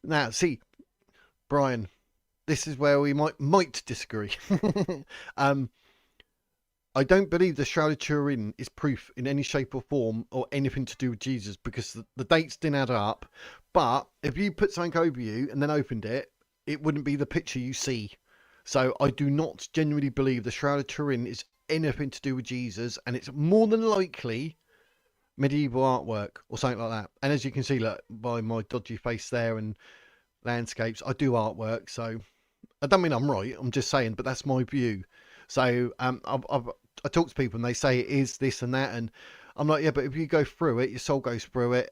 Now, see, Brian, this is where we might disagree. I don't believe the Shroud of Turin is proof in any shape or form or anything to do with Jesus, because the dates didn't add up. But if you put something over you and then opened it, it wouldn't be the picture you see. So I do not genuinely believe the Shroud of Turin is anything to do with Jesus, and it's more than likely medieval artwork or something like that. And as you can see, look, by my dodgy face there and landscapes, I do artwork, so I don't mean I'm right, I'm just saying, but that's my view. So I talk to people and they say it is this and that, and I'm like, yeah, but if you go through it, your soul goes through it.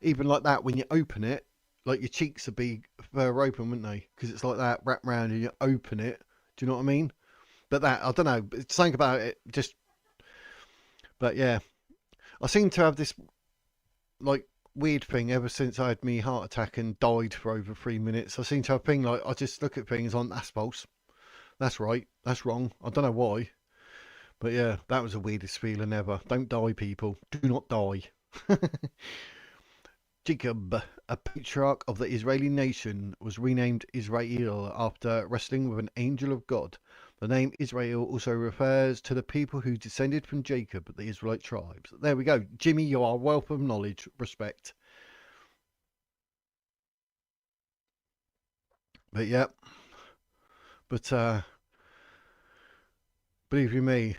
Even like that, when you open it, like your cheeks would be further open, wouldn't they? Because it's like that wrapped round and you open it. Do you know what I mean? But that, I don't know, it's something about it, just, but yeah. I seem to have this like weird thing ever since I had my heart attack and died for over 3 minutes. I seem to have a thing like I just look at things on, that's false, that's right, that's wrong. I don't know why, but yeah, that was the weirdest feeling ever. Don't die, people. Do not die. Jacob, a patriarch of the Israeli nation, was renamed Israel after wrestling with an angel of God. The name Israel also refers to the people who descended from Jacob, the Israelite tribes. There we go. Jimmy, you are a wealth of knowledge. Respect. But yeah. But believe you me,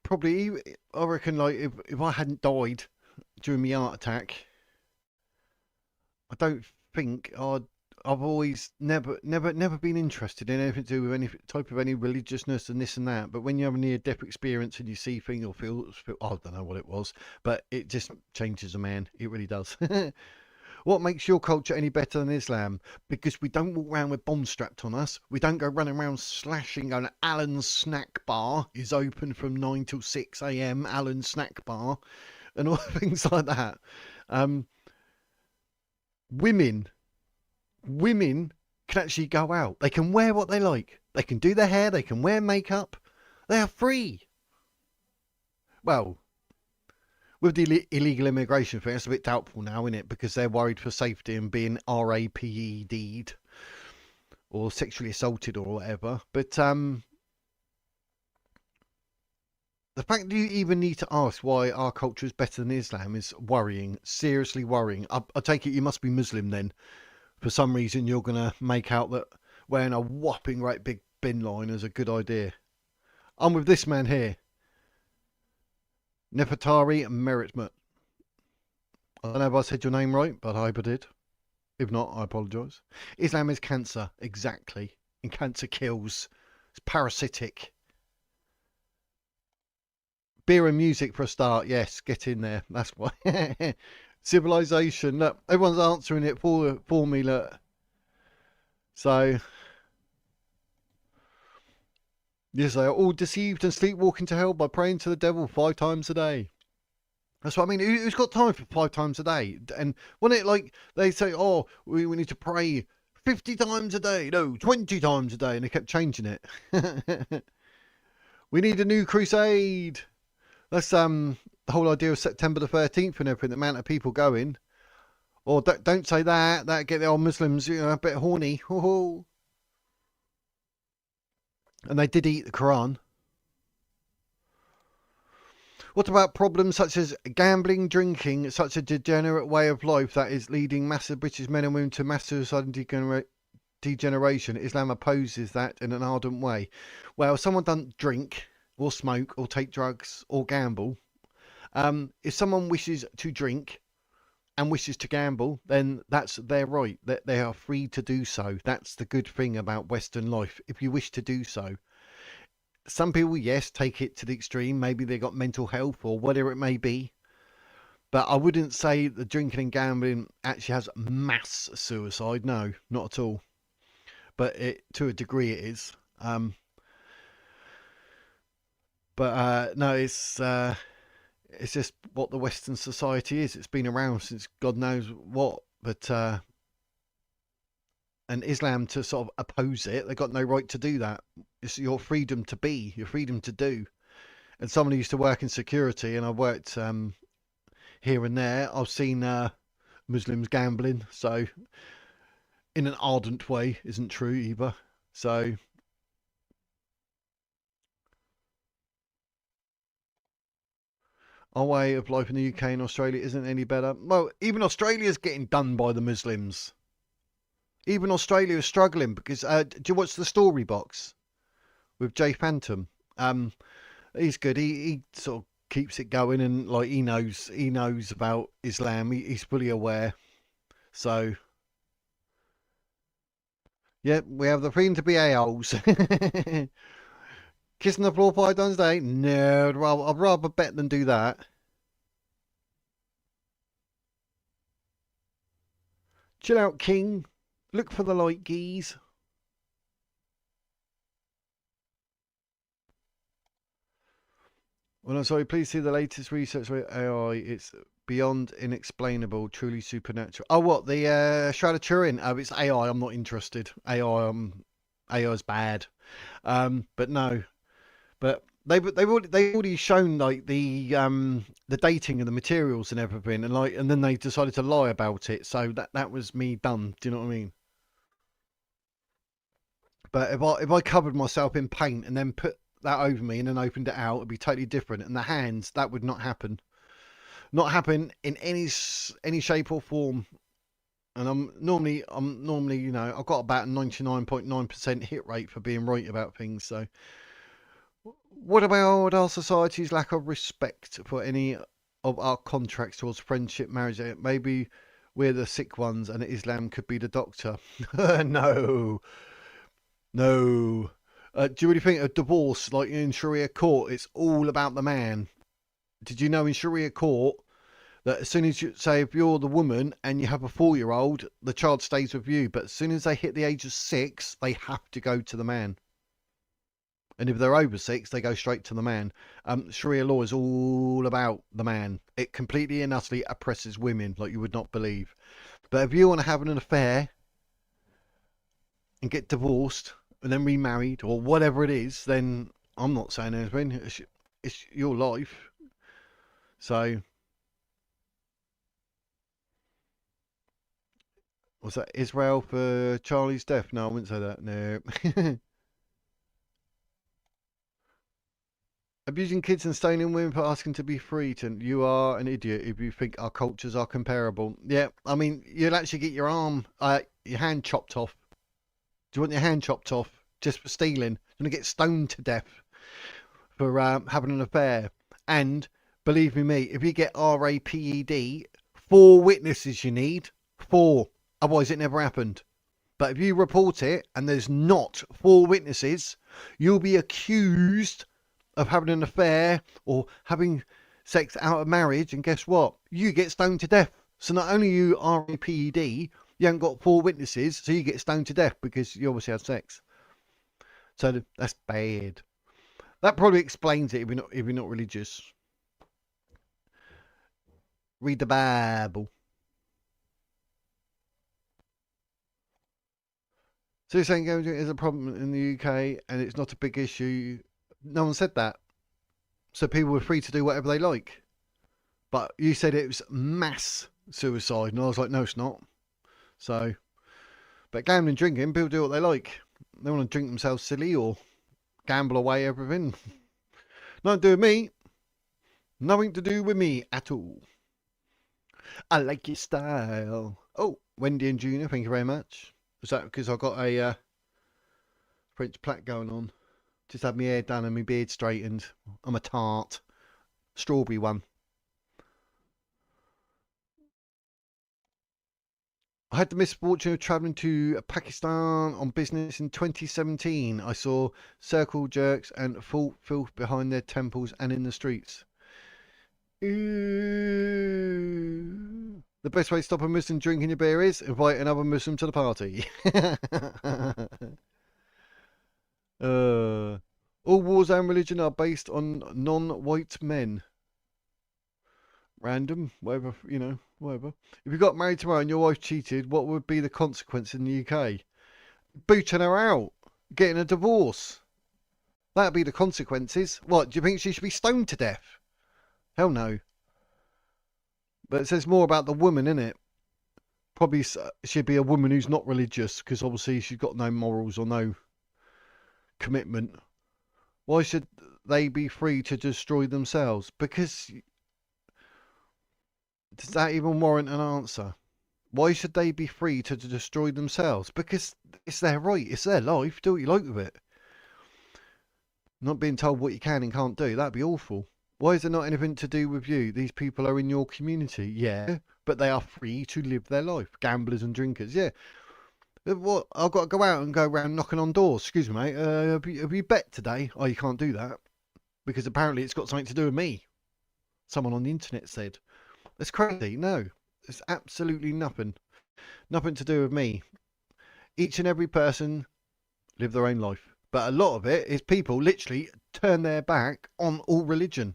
probably I reckon like if I hadn't died during my heart attack, I don't think I've always never been interested in anything to do with any type of any religiousness and this and that. But when you have a near-death experience and you see things or feel, I don't know what it was, but it just changes a man. It really does. What makes your culture any better than Islam? Because we don't walk around with bombs strapped on us. We don't go running around slashing. Going, Alan's snack bar is open from 9 till 6 a.m. Alan's snack bar, and all things like that. Women can actually go out. They can wear what they like. They can do their hair. They can wear makeup. They are free. Well, with the illegal immigration thing, it's a bit doubtful now, isn't it? Because they're worried for safety and being raped or sexually assaulted or whatever. But the fact that you even need to ask why our culture is better than Islam is worrying, seriously worrying. I take it you must be Muslim then. For some reason, you're going to make out that wearing a whopping great big bin line is a good idea. I'm with this man here. Nefertari Meritmut. I don't know if I said your name right, but I hope I did. If not, I apologise. Islam is cancer, exactly. And cancer kills. It's parasitic. Beer and music for a start, yes, get in there. That's why. Civilization, look, everyone's answering it for me, look. So, yes, they are all deceived and sleepwalking to hell by praying to the devil 5 times a day. That's what I mean. Who's got time for 5 times a day? And when it like they say, oh, we need to pray 50 times a day, no, 20 times a day, and they kept changing it. We need a new crusade. That's the whole idea of September the 13th and everything. The amount of people going. Or don't say that. That get the old Muslims, a bit horny. And they did eat the Quran. What about problems such as gambling, drinking, such a degenerate way of life that is leading massive British men and women to mass suicide and degeneration? Islam opposes that in an ardent way. Well, if someone doesn't drink or smoke or take drugs or gamble, if someone wishes to drink and wishes to gamble, then that's their right. They are free to do so. That's the good thing about Western life. If you wish to do so. Some people, yes, take it to the extreme. Maybe they got mental health or whatever it may be. But I wouldn't say the drinking and gambling actually has mass suicide. No, not at all. But to a degree it is. No, it's just what the Western society is. It's been around since God knows what. But and Islam to sort of oppose it, they've got no right to do that. It's your freedom to be, your freedom to do. And someone who used to work in security, and I worked here and there, I've seen Muslims gambling. So in an ardent way isn't true either. So our way of life in the UK and Australia isn't any better. Well, even Australia's getting done by the Muslims. Even Australia is struggling because do you watch the Story Box with Jay Phantom? He's good. He sort of keeps it going, and like he knows about Islam. He's fully aware. So yeah, we have the freedom to be a-holes. Kissing the floor 5 times a day? No, I'd rather bet than do that. Chill out, King. Look for the light, geese. Well, I'm sorry, please see the latest research with AI. It's beyond inexplainable, truly supernatural. Oh, what? The Shroud of Turin? Oh, it's AI. I'm not interested. AI is bad. But no. But they've already shown like the dating and the materials and everything, and then they decided to lie about it. So that was me done. Do you know what I mean? But if I covered myself in paint and then put that over me and then opened it out, it'd be totally different. And the hands, that would not happen. Not happen in any shape or form. And I'm normally, I've got about a 99.9% hit rate for being right about things. So what about our society's lack of respect for any of our contracts towards friendship, marriage? Maybe we're the sick ones and Islam could be the doctor. No. Do you really think a divorce, like in Sharia court, it's all about the man? Did you know in Sharia court, That as soon as you say, if you're the woman and you have a 4-year-old, the child stays with you. But as soon as they hit the age of 6, they have to go to the man. And if they're over 6, they go straight to the man. Sharia law is all about the man. It completely and utterly oppresses women like you would not believe. But if you want to have an affair and get divorced and then remarried or whatever it is, then I'm not saying anything. It's your life. So, was that Israel for Charlie's death? No, I wouldn't say that. No. Abusing kids and stoning women for asking to be free. You are an idiot if you think our cultures are comparable. Yeah, I mean, you'll actually get your hand chopped off. Do you want your hand chopped off just for stealing? You're going to get stoned to death for having an affair. And believe me, if you get RAPED, 4 witnesses you need. 4. Otherwise, it never happened. But if you report it and there's not 4 witnesses, you'll be accused of having an affair or having sex out of marriage, and guess what? You get stoned to death. So not only you RAPED, you haven't got 4 witnesses, so you get stoned to death because you obviously had sex. So that's bad. That probably explains it if you're not religious. Read the Bible. So you're saying going is a problem in the UK and it's not a big issue. No one said that. So people were free to do whatever they like. But you said it was mass suicide, and I was like, no, it's not. So, but gambling, drinking, people do what they like. They want to drink themselves silly or gamble away everything. Nothing to do with me. Nothing to do with me at all. I like your style. Oh, Wendy and Junior, thank you very much. Is that because I've got a French plaque going on? Just had my hair done and my beard straightened. I'm a tart. Strawberry one. I had the misfortune of travelling to Pakistan on business in 2017. I saw circle jerks and full filth behind their temples and in the streets. Ooh. The best way to stop a Muslim drinking your beer is invite another Muslim to the party. All wars and religion are based on non-white men. Random, whatever, whatever. If you got married tomorrow and your wife cheated, what would be the consequence in the UK? Booting her out, getting a divorce. That'd be the consequences. What, do you think she should be stoned to death? Hell no. But it says more about the woman, innit? Probably she'd be a woman who's not religious, because obviously she's got no morals or no commitment. Why should they be free to destroy themselves? Because does that even warrant an answer? Why should they be free to destroy themselves? Because it's their right, it's their life. Do what you like with it. Not being told what you can and can't do. That'd be awful. Why is there not anything to do with you? These people are in your community, yeah, but they are free to live their life. Gamblers and drinkers, yeah. What? I've got to go out and go around knocking on doors. Excuse me, mate. Have you bet today? Oh, you can't do that because apparently it's got something to do with me. Someone on the internet said. That's crazy. No, it's absolutely nothing. Nothing to do with me. Each and every person live their own life, but a lot of it is people literally turn their back on all religion.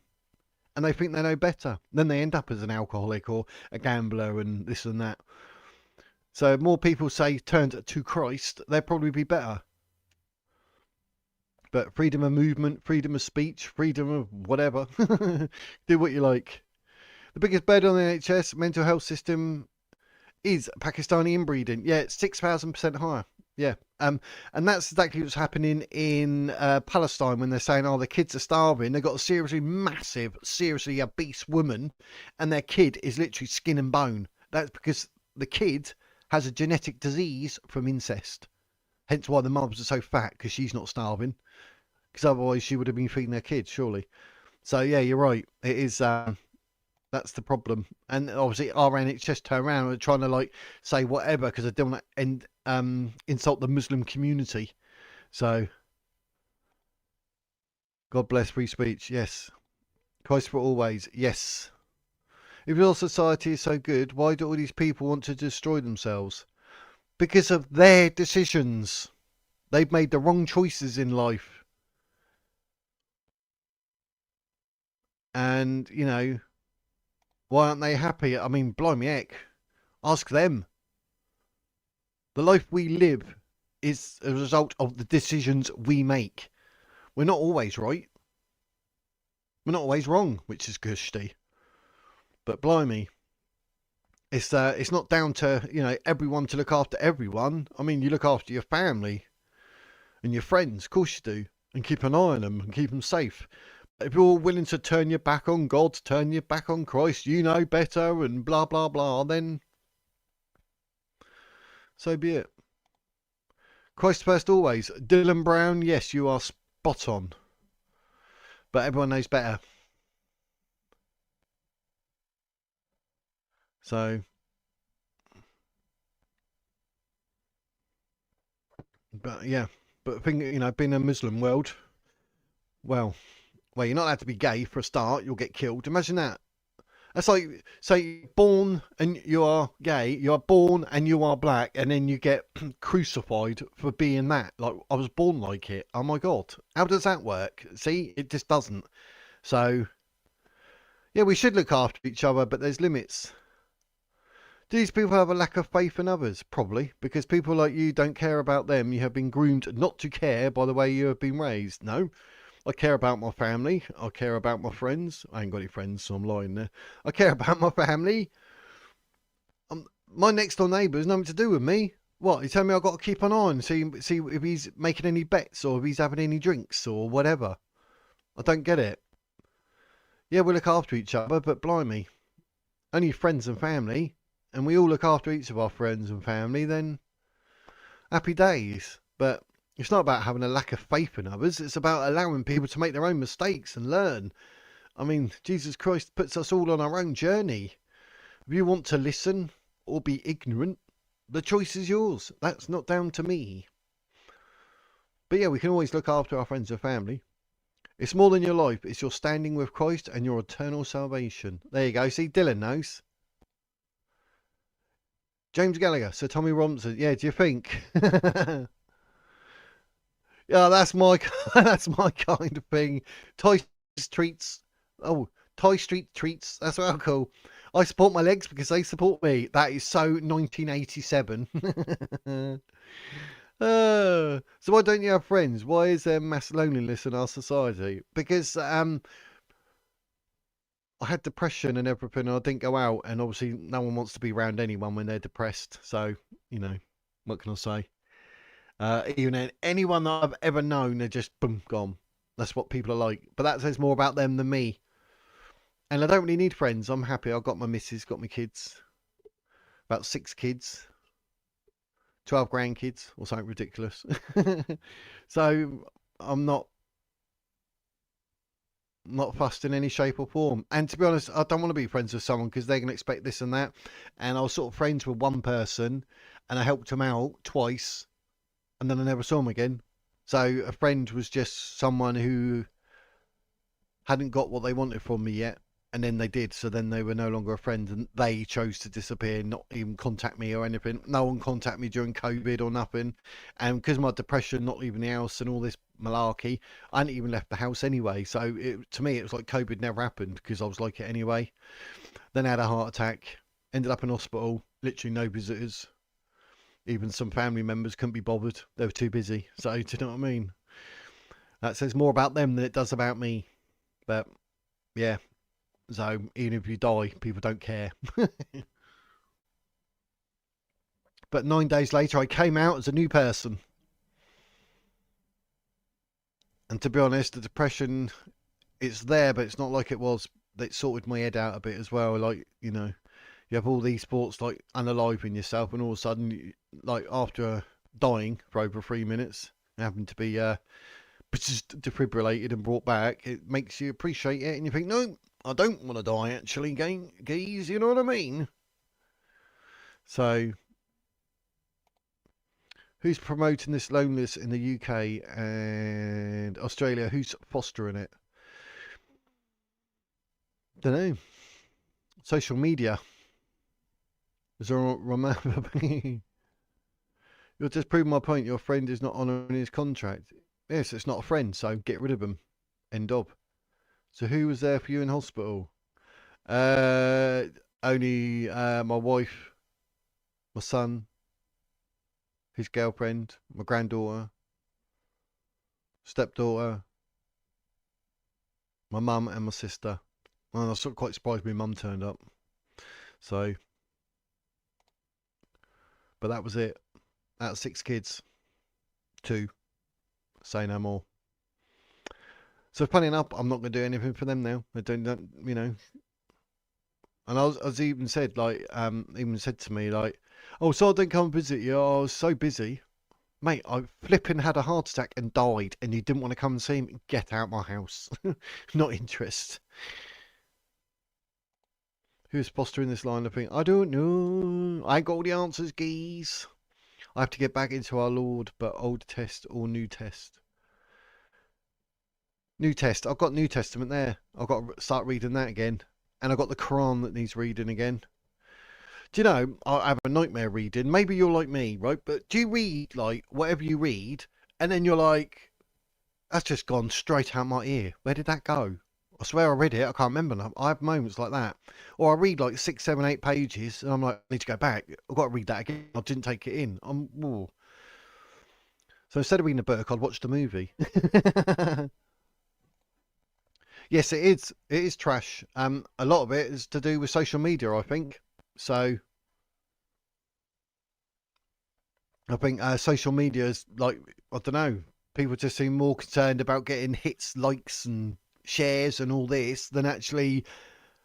And they think they know better. Then they end up as an alcoholic or a gambler and this and that. So if more people say turned to Christ, they'd probably be better. But freedom of movement, freedom of speech, freedom of whatever. Do what you like. The biggest bed on the NHS mental health system is Pakistani inbreeding. Yeah, it's 6,000% higher. Yeah. And that's exactly what's happening in Palestine when they're saying, oh, the kids are starving. They've got a seriously massive, seriously obese woman and their kid is literally skin and bone. That's because the kid has a genetic disease from incest. Hence why the mums are so fat, because she's not starving. Because otherwise she would have been feeding their kids, surely. So, yeah, you're right. It is... that's the problem. And obviously our NHS turn around and trying to say whatever because they don't want to insult the Muslim community. So God bless free speech. Yes. Christ for always. Yes. If your society is so good, why do all these people want to destroy themselves? Because of their decisions. They've made the wrong choices in life. And, you know, why aren't they happy? I mean, blimey heck. Ask them. The life we live is a result of the decisions we make. We're not always right. We're not always wrong, which is gusty. But blimey, it's not down to, you know, everyone to look after everyone. I mean, you look after your family and your friends, of course you do, and keep an eye on them and keep them safe. But if you're willing to turn your back on God, turn your back on Christ, you know better and blah, blah, blah, then so be it. Christ first always. Dylan Brown, yes, you are spot on. But everyone knows better. So, but yeah, but I think, you know, being a Muslim world, well, you're not allowed to be gay for a start. You'll get killed. Imagine that. That's like, say, born and you are gay, you are born and you are black, and then you get crucified for being that. Like, I was born like it. Oh my God. How does that work? See, it just doesn't. So, yeah, we should look after each other, but there's limits. Do these people have a lack of faith in others? Probably, because people like you don't care about them. You have been groomed not to care by the way you have been raised. No. I care about my family. I care about my friends. I ain't got any friends, so I'm lying there. I care about my family. My next door neighbour has nothing to do with me. What? You tell me I've got to keep an eye on, see if he's making any bets or if he's having any drinks or whatever. I don't get it. Yeah, we look after each other, but blimey, only friends and family, and we all look after each of our friends and family, then happy days. But it's not about having a lack of faith in others. It's about allowing people to make their own mistakes and learn. I mean, Jesus Christ puts us all on our own journey. If you want to listen or be ignorant, the choice is yours. That's not down to me. But yeah, we can always look after our friends and family. It's more than your life. It's your standing with Christ and your eternal salvation. There you go. See, Dylan knows. James Gallagher, Sir Tommy Robinson. Yeah, do you think? Yeah, that's my that's my kind of thing. Toy treats. Oh, Toy Street treats. That's what I call. I support my legs because they support me. That is so 1987. So why don't you have friends? Why is there mass loneliness in our society? Because I had depression and everything, and I didn't go out, and obviously no one wants to be around anyone when they're depressed. So, you know, what can I say? Even anyone that I've ever known, they're just boom, gone. That's what people are like. But that says more about them than me. And I don't really need friends. I'm happy. I've got my missus, got my kids. About 6 kids. 12 grandkids or something ridiculous. So I'm not fussed in any shape or form. And to be honest, I don't want to be friends with someone because they're going to expect this and that. And I was sort of friends with one person and I helped him out twice. And then I never saw him again. So a friend was just someone who hadn't got what they wanted from me yet, and then they did. So then they were no longer a friend, and they chose to disappear, not even contact me or anything. No one contacted me during COVID or nothing. And because of my depression, not leaving the house and all this malarkey, I hadn't even left the house anyway. So to me, it was like COVID never happened because I was like it anyway. Then I had a heart attack, ended up in hospital, literally no visitors. Even some family members couldn't be bothered. They were too busy. So, do you know what I mean? That says more about them than it does about me. But, yeah. So, even if you die, people don't care. But 9 days later, I came out as a new person. And to be honest, the depression, it's there, but it's not like it was. It sorted my head out a bit as well. Like, you know. You have all these thoughts like unaliving yourself, and all of a sudden, like after dying for over 3 minutes, having to be defibrillated and brought back, it makes you appreciate it, and you think, no, I don't want to die actually, geez, you know what I mean? So, who's promoting this loneliness in the UK and Australia? Who's fostering it? Don't know. social media. Is there a remember? You're just proving my point. Your friend is not honouring his contract. Yes, it's not a friend, so get rid of him. End of. So who was there for you in hospital? Only my wife, my son, his girlfriend, my granddaughter, stepdaughter, my mum and my sister. And I was sort of quite surprised my mum turned up. So, but that was it. Out of 6 kids, 2. Say no more. So funny enough, I'm not going to do anything for them now. I don't, you know. And I was even said like, even said to me like, oh, so I didn't come visit you. I was so busy, mate. I flipping had a heart attack and died, and you didn't want to come and see me. Get out my house. Not interested. Who's fostering this line of thing? I don't know. I ain't got all the answers, geez. I have to get back into our Lord, but Old Test or New Test? New Test. I've got New Testament there. I've got to start reading that again. And I've got the Quran that needs reading again. Do you know, I have a nightmare reading. Maybe you're like me, right? But do you read, like, whatever you read, and then you're like, that's just gone straight out my ear. Where did that go? I swear I read it. I can't remember now. I have moments like that. Or I read like 6, 7, 8 pages, and I'm like, I need to go back. I've got to read that again. I didn't take it in. So instead of reading a book, I'd watch the movie. Yes, it is. It is trash. A lot of it is to do with social media, I think. So I think social media is like, I don't know, people just seem more concerned about getting hits, likes and shares and all this than actually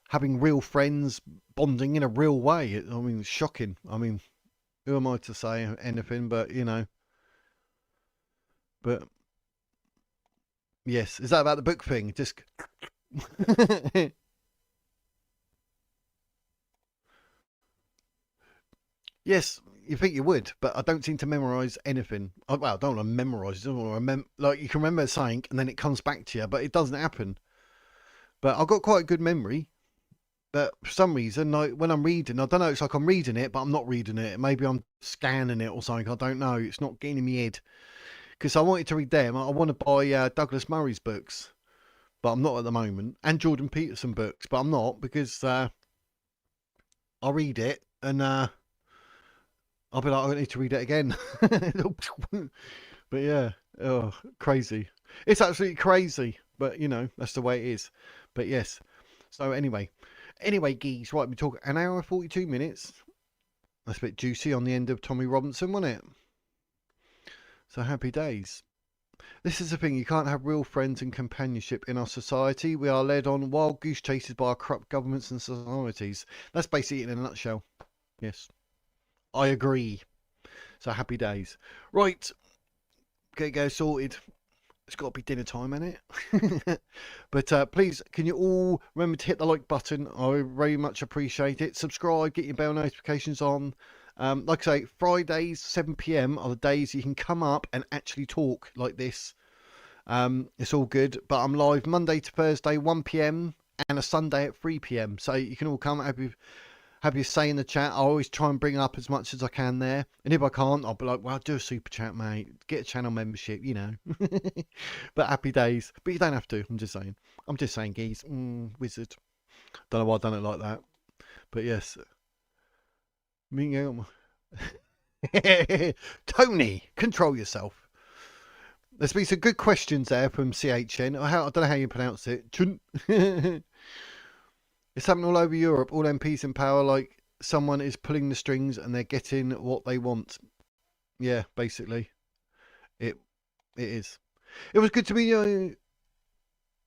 having real friends bonding in a real way. I mean, it's shocking. I mean, who am I to say anything, but you know. But yes, is that about the book thing? Just yes, you think you would, but I don't seem to memorize anything. Well, I don't want to memorize. I don't want to remember. Like you can remember something, and then it comes back to you, but it doesn't happen. But I've got quite a good memory. But for some reason, like when I'm reading, I don't know. It's like I'm reading it, but I'm not reading it. Maybe I'm scanning it or something. I don't know. It's not getting in my head. Because I wanted to read them. I want to buy Douglas Murray's books, but I'm not at the moment. And Jordan Peterson books, but I'm not because I'll read it and I'll be like, I need to read it again. But yeah, oh, crazy. It's absolutely crazy, but you know, that's the way it is. But yes. So anyway, geez, right, we talk an hour and 42 minutes. That's a bit juicy on the end of Tommy Robinson, wasn't it? So happy days. This is the thing, you can't have real friends and companionship in our society. We are led on wild goose chases by our corrupt governments and societies. That's basically it in a nutshell. Yes, I agree. So happy days. Right, go sorted. It's got to be dinner time, ain't it? But please, can you all remember to hit the like button? I very much appreciate it. Subscribe, get your bell notifications on. Like I say, Fridays 7 PM are the days you can come up and actually talk like this. It's all good, but I'm live Monday to Thursday 1 PM and a Sunday at 3 PM, so you can all come have your say in the chat. I always try and bring up as much as I can there, and if I can't, I'll be like, well, do a super chat, mate, get a channel membership, you know. But happy days. But you don't have to. I'm just saying, geez. Wizard. Don't know why I done it like that, but yes. Tony, control yourself. There's been some good questions there from CHN. I don't know how you pronounce it. It's happening all over Europe. All MPs in power, like someone is pulling the strings and they're getting what they want. Yeah, basically. It is. It was good to meet you.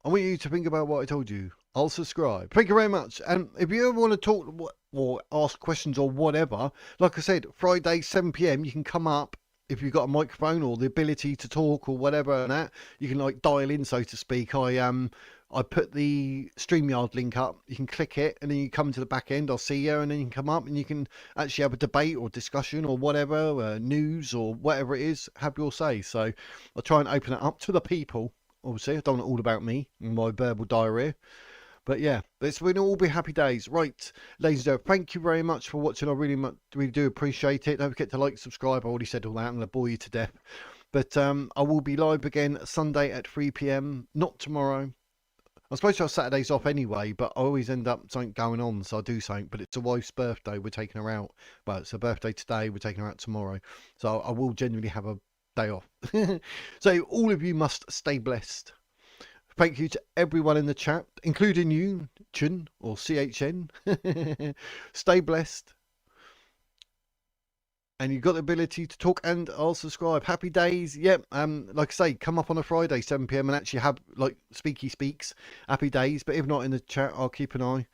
I want you to think about what I told you. I'll subscribe. Thank you very much. And if you ever want to talk or ask questions or whatever, like I said, Friday 7 PM, you can come up. If you've got a microphone or the ability to talk or whatever and that, you can like dial in, so to speak. I put the StreamYard link up. You can click it and then you come to the back end. I'll see you and then you can come up and you can actually have a debate or discussion or whatever, news or whatever it is, have your say. So I'll try and open it up to the people. Obviously, I don't want it all about me and my verbal diarrhea. But yeah, it's will all be happy days. Right, ladies and gentlemen, thank you very much for watching. I really do appreciate it. Don't forget to like, subscribe. I already said all that. I'm going to bore you to death. But I will be live again Sunday at 3 p.m. Not tomorrow. I'm supposed to have Saturdays off anyway, but I always end up something going on, so I do something. But it's a wife's birthday. We're taking her out. Well, it's her birthday today. We're taking her out tomorrow. So I will genuinely have a day off. So all of you must stay blessed. Thank you to everyone in the chat, including you, Chun or CHN. Stay blessed. And you've got the ability to talk, and I'll subscribe. Happy days. Yep. Like I say, come up on a Friday, 7 p.m. and actually have like Speaky Speaks. Happy days. But if not in the chat, I'll keep an eye.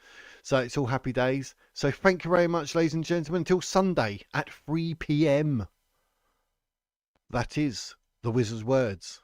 So it's all happy days. So thank you very much, ladies and gentlemen. Until Sunday at 3 p.m. That is the Wizard's words.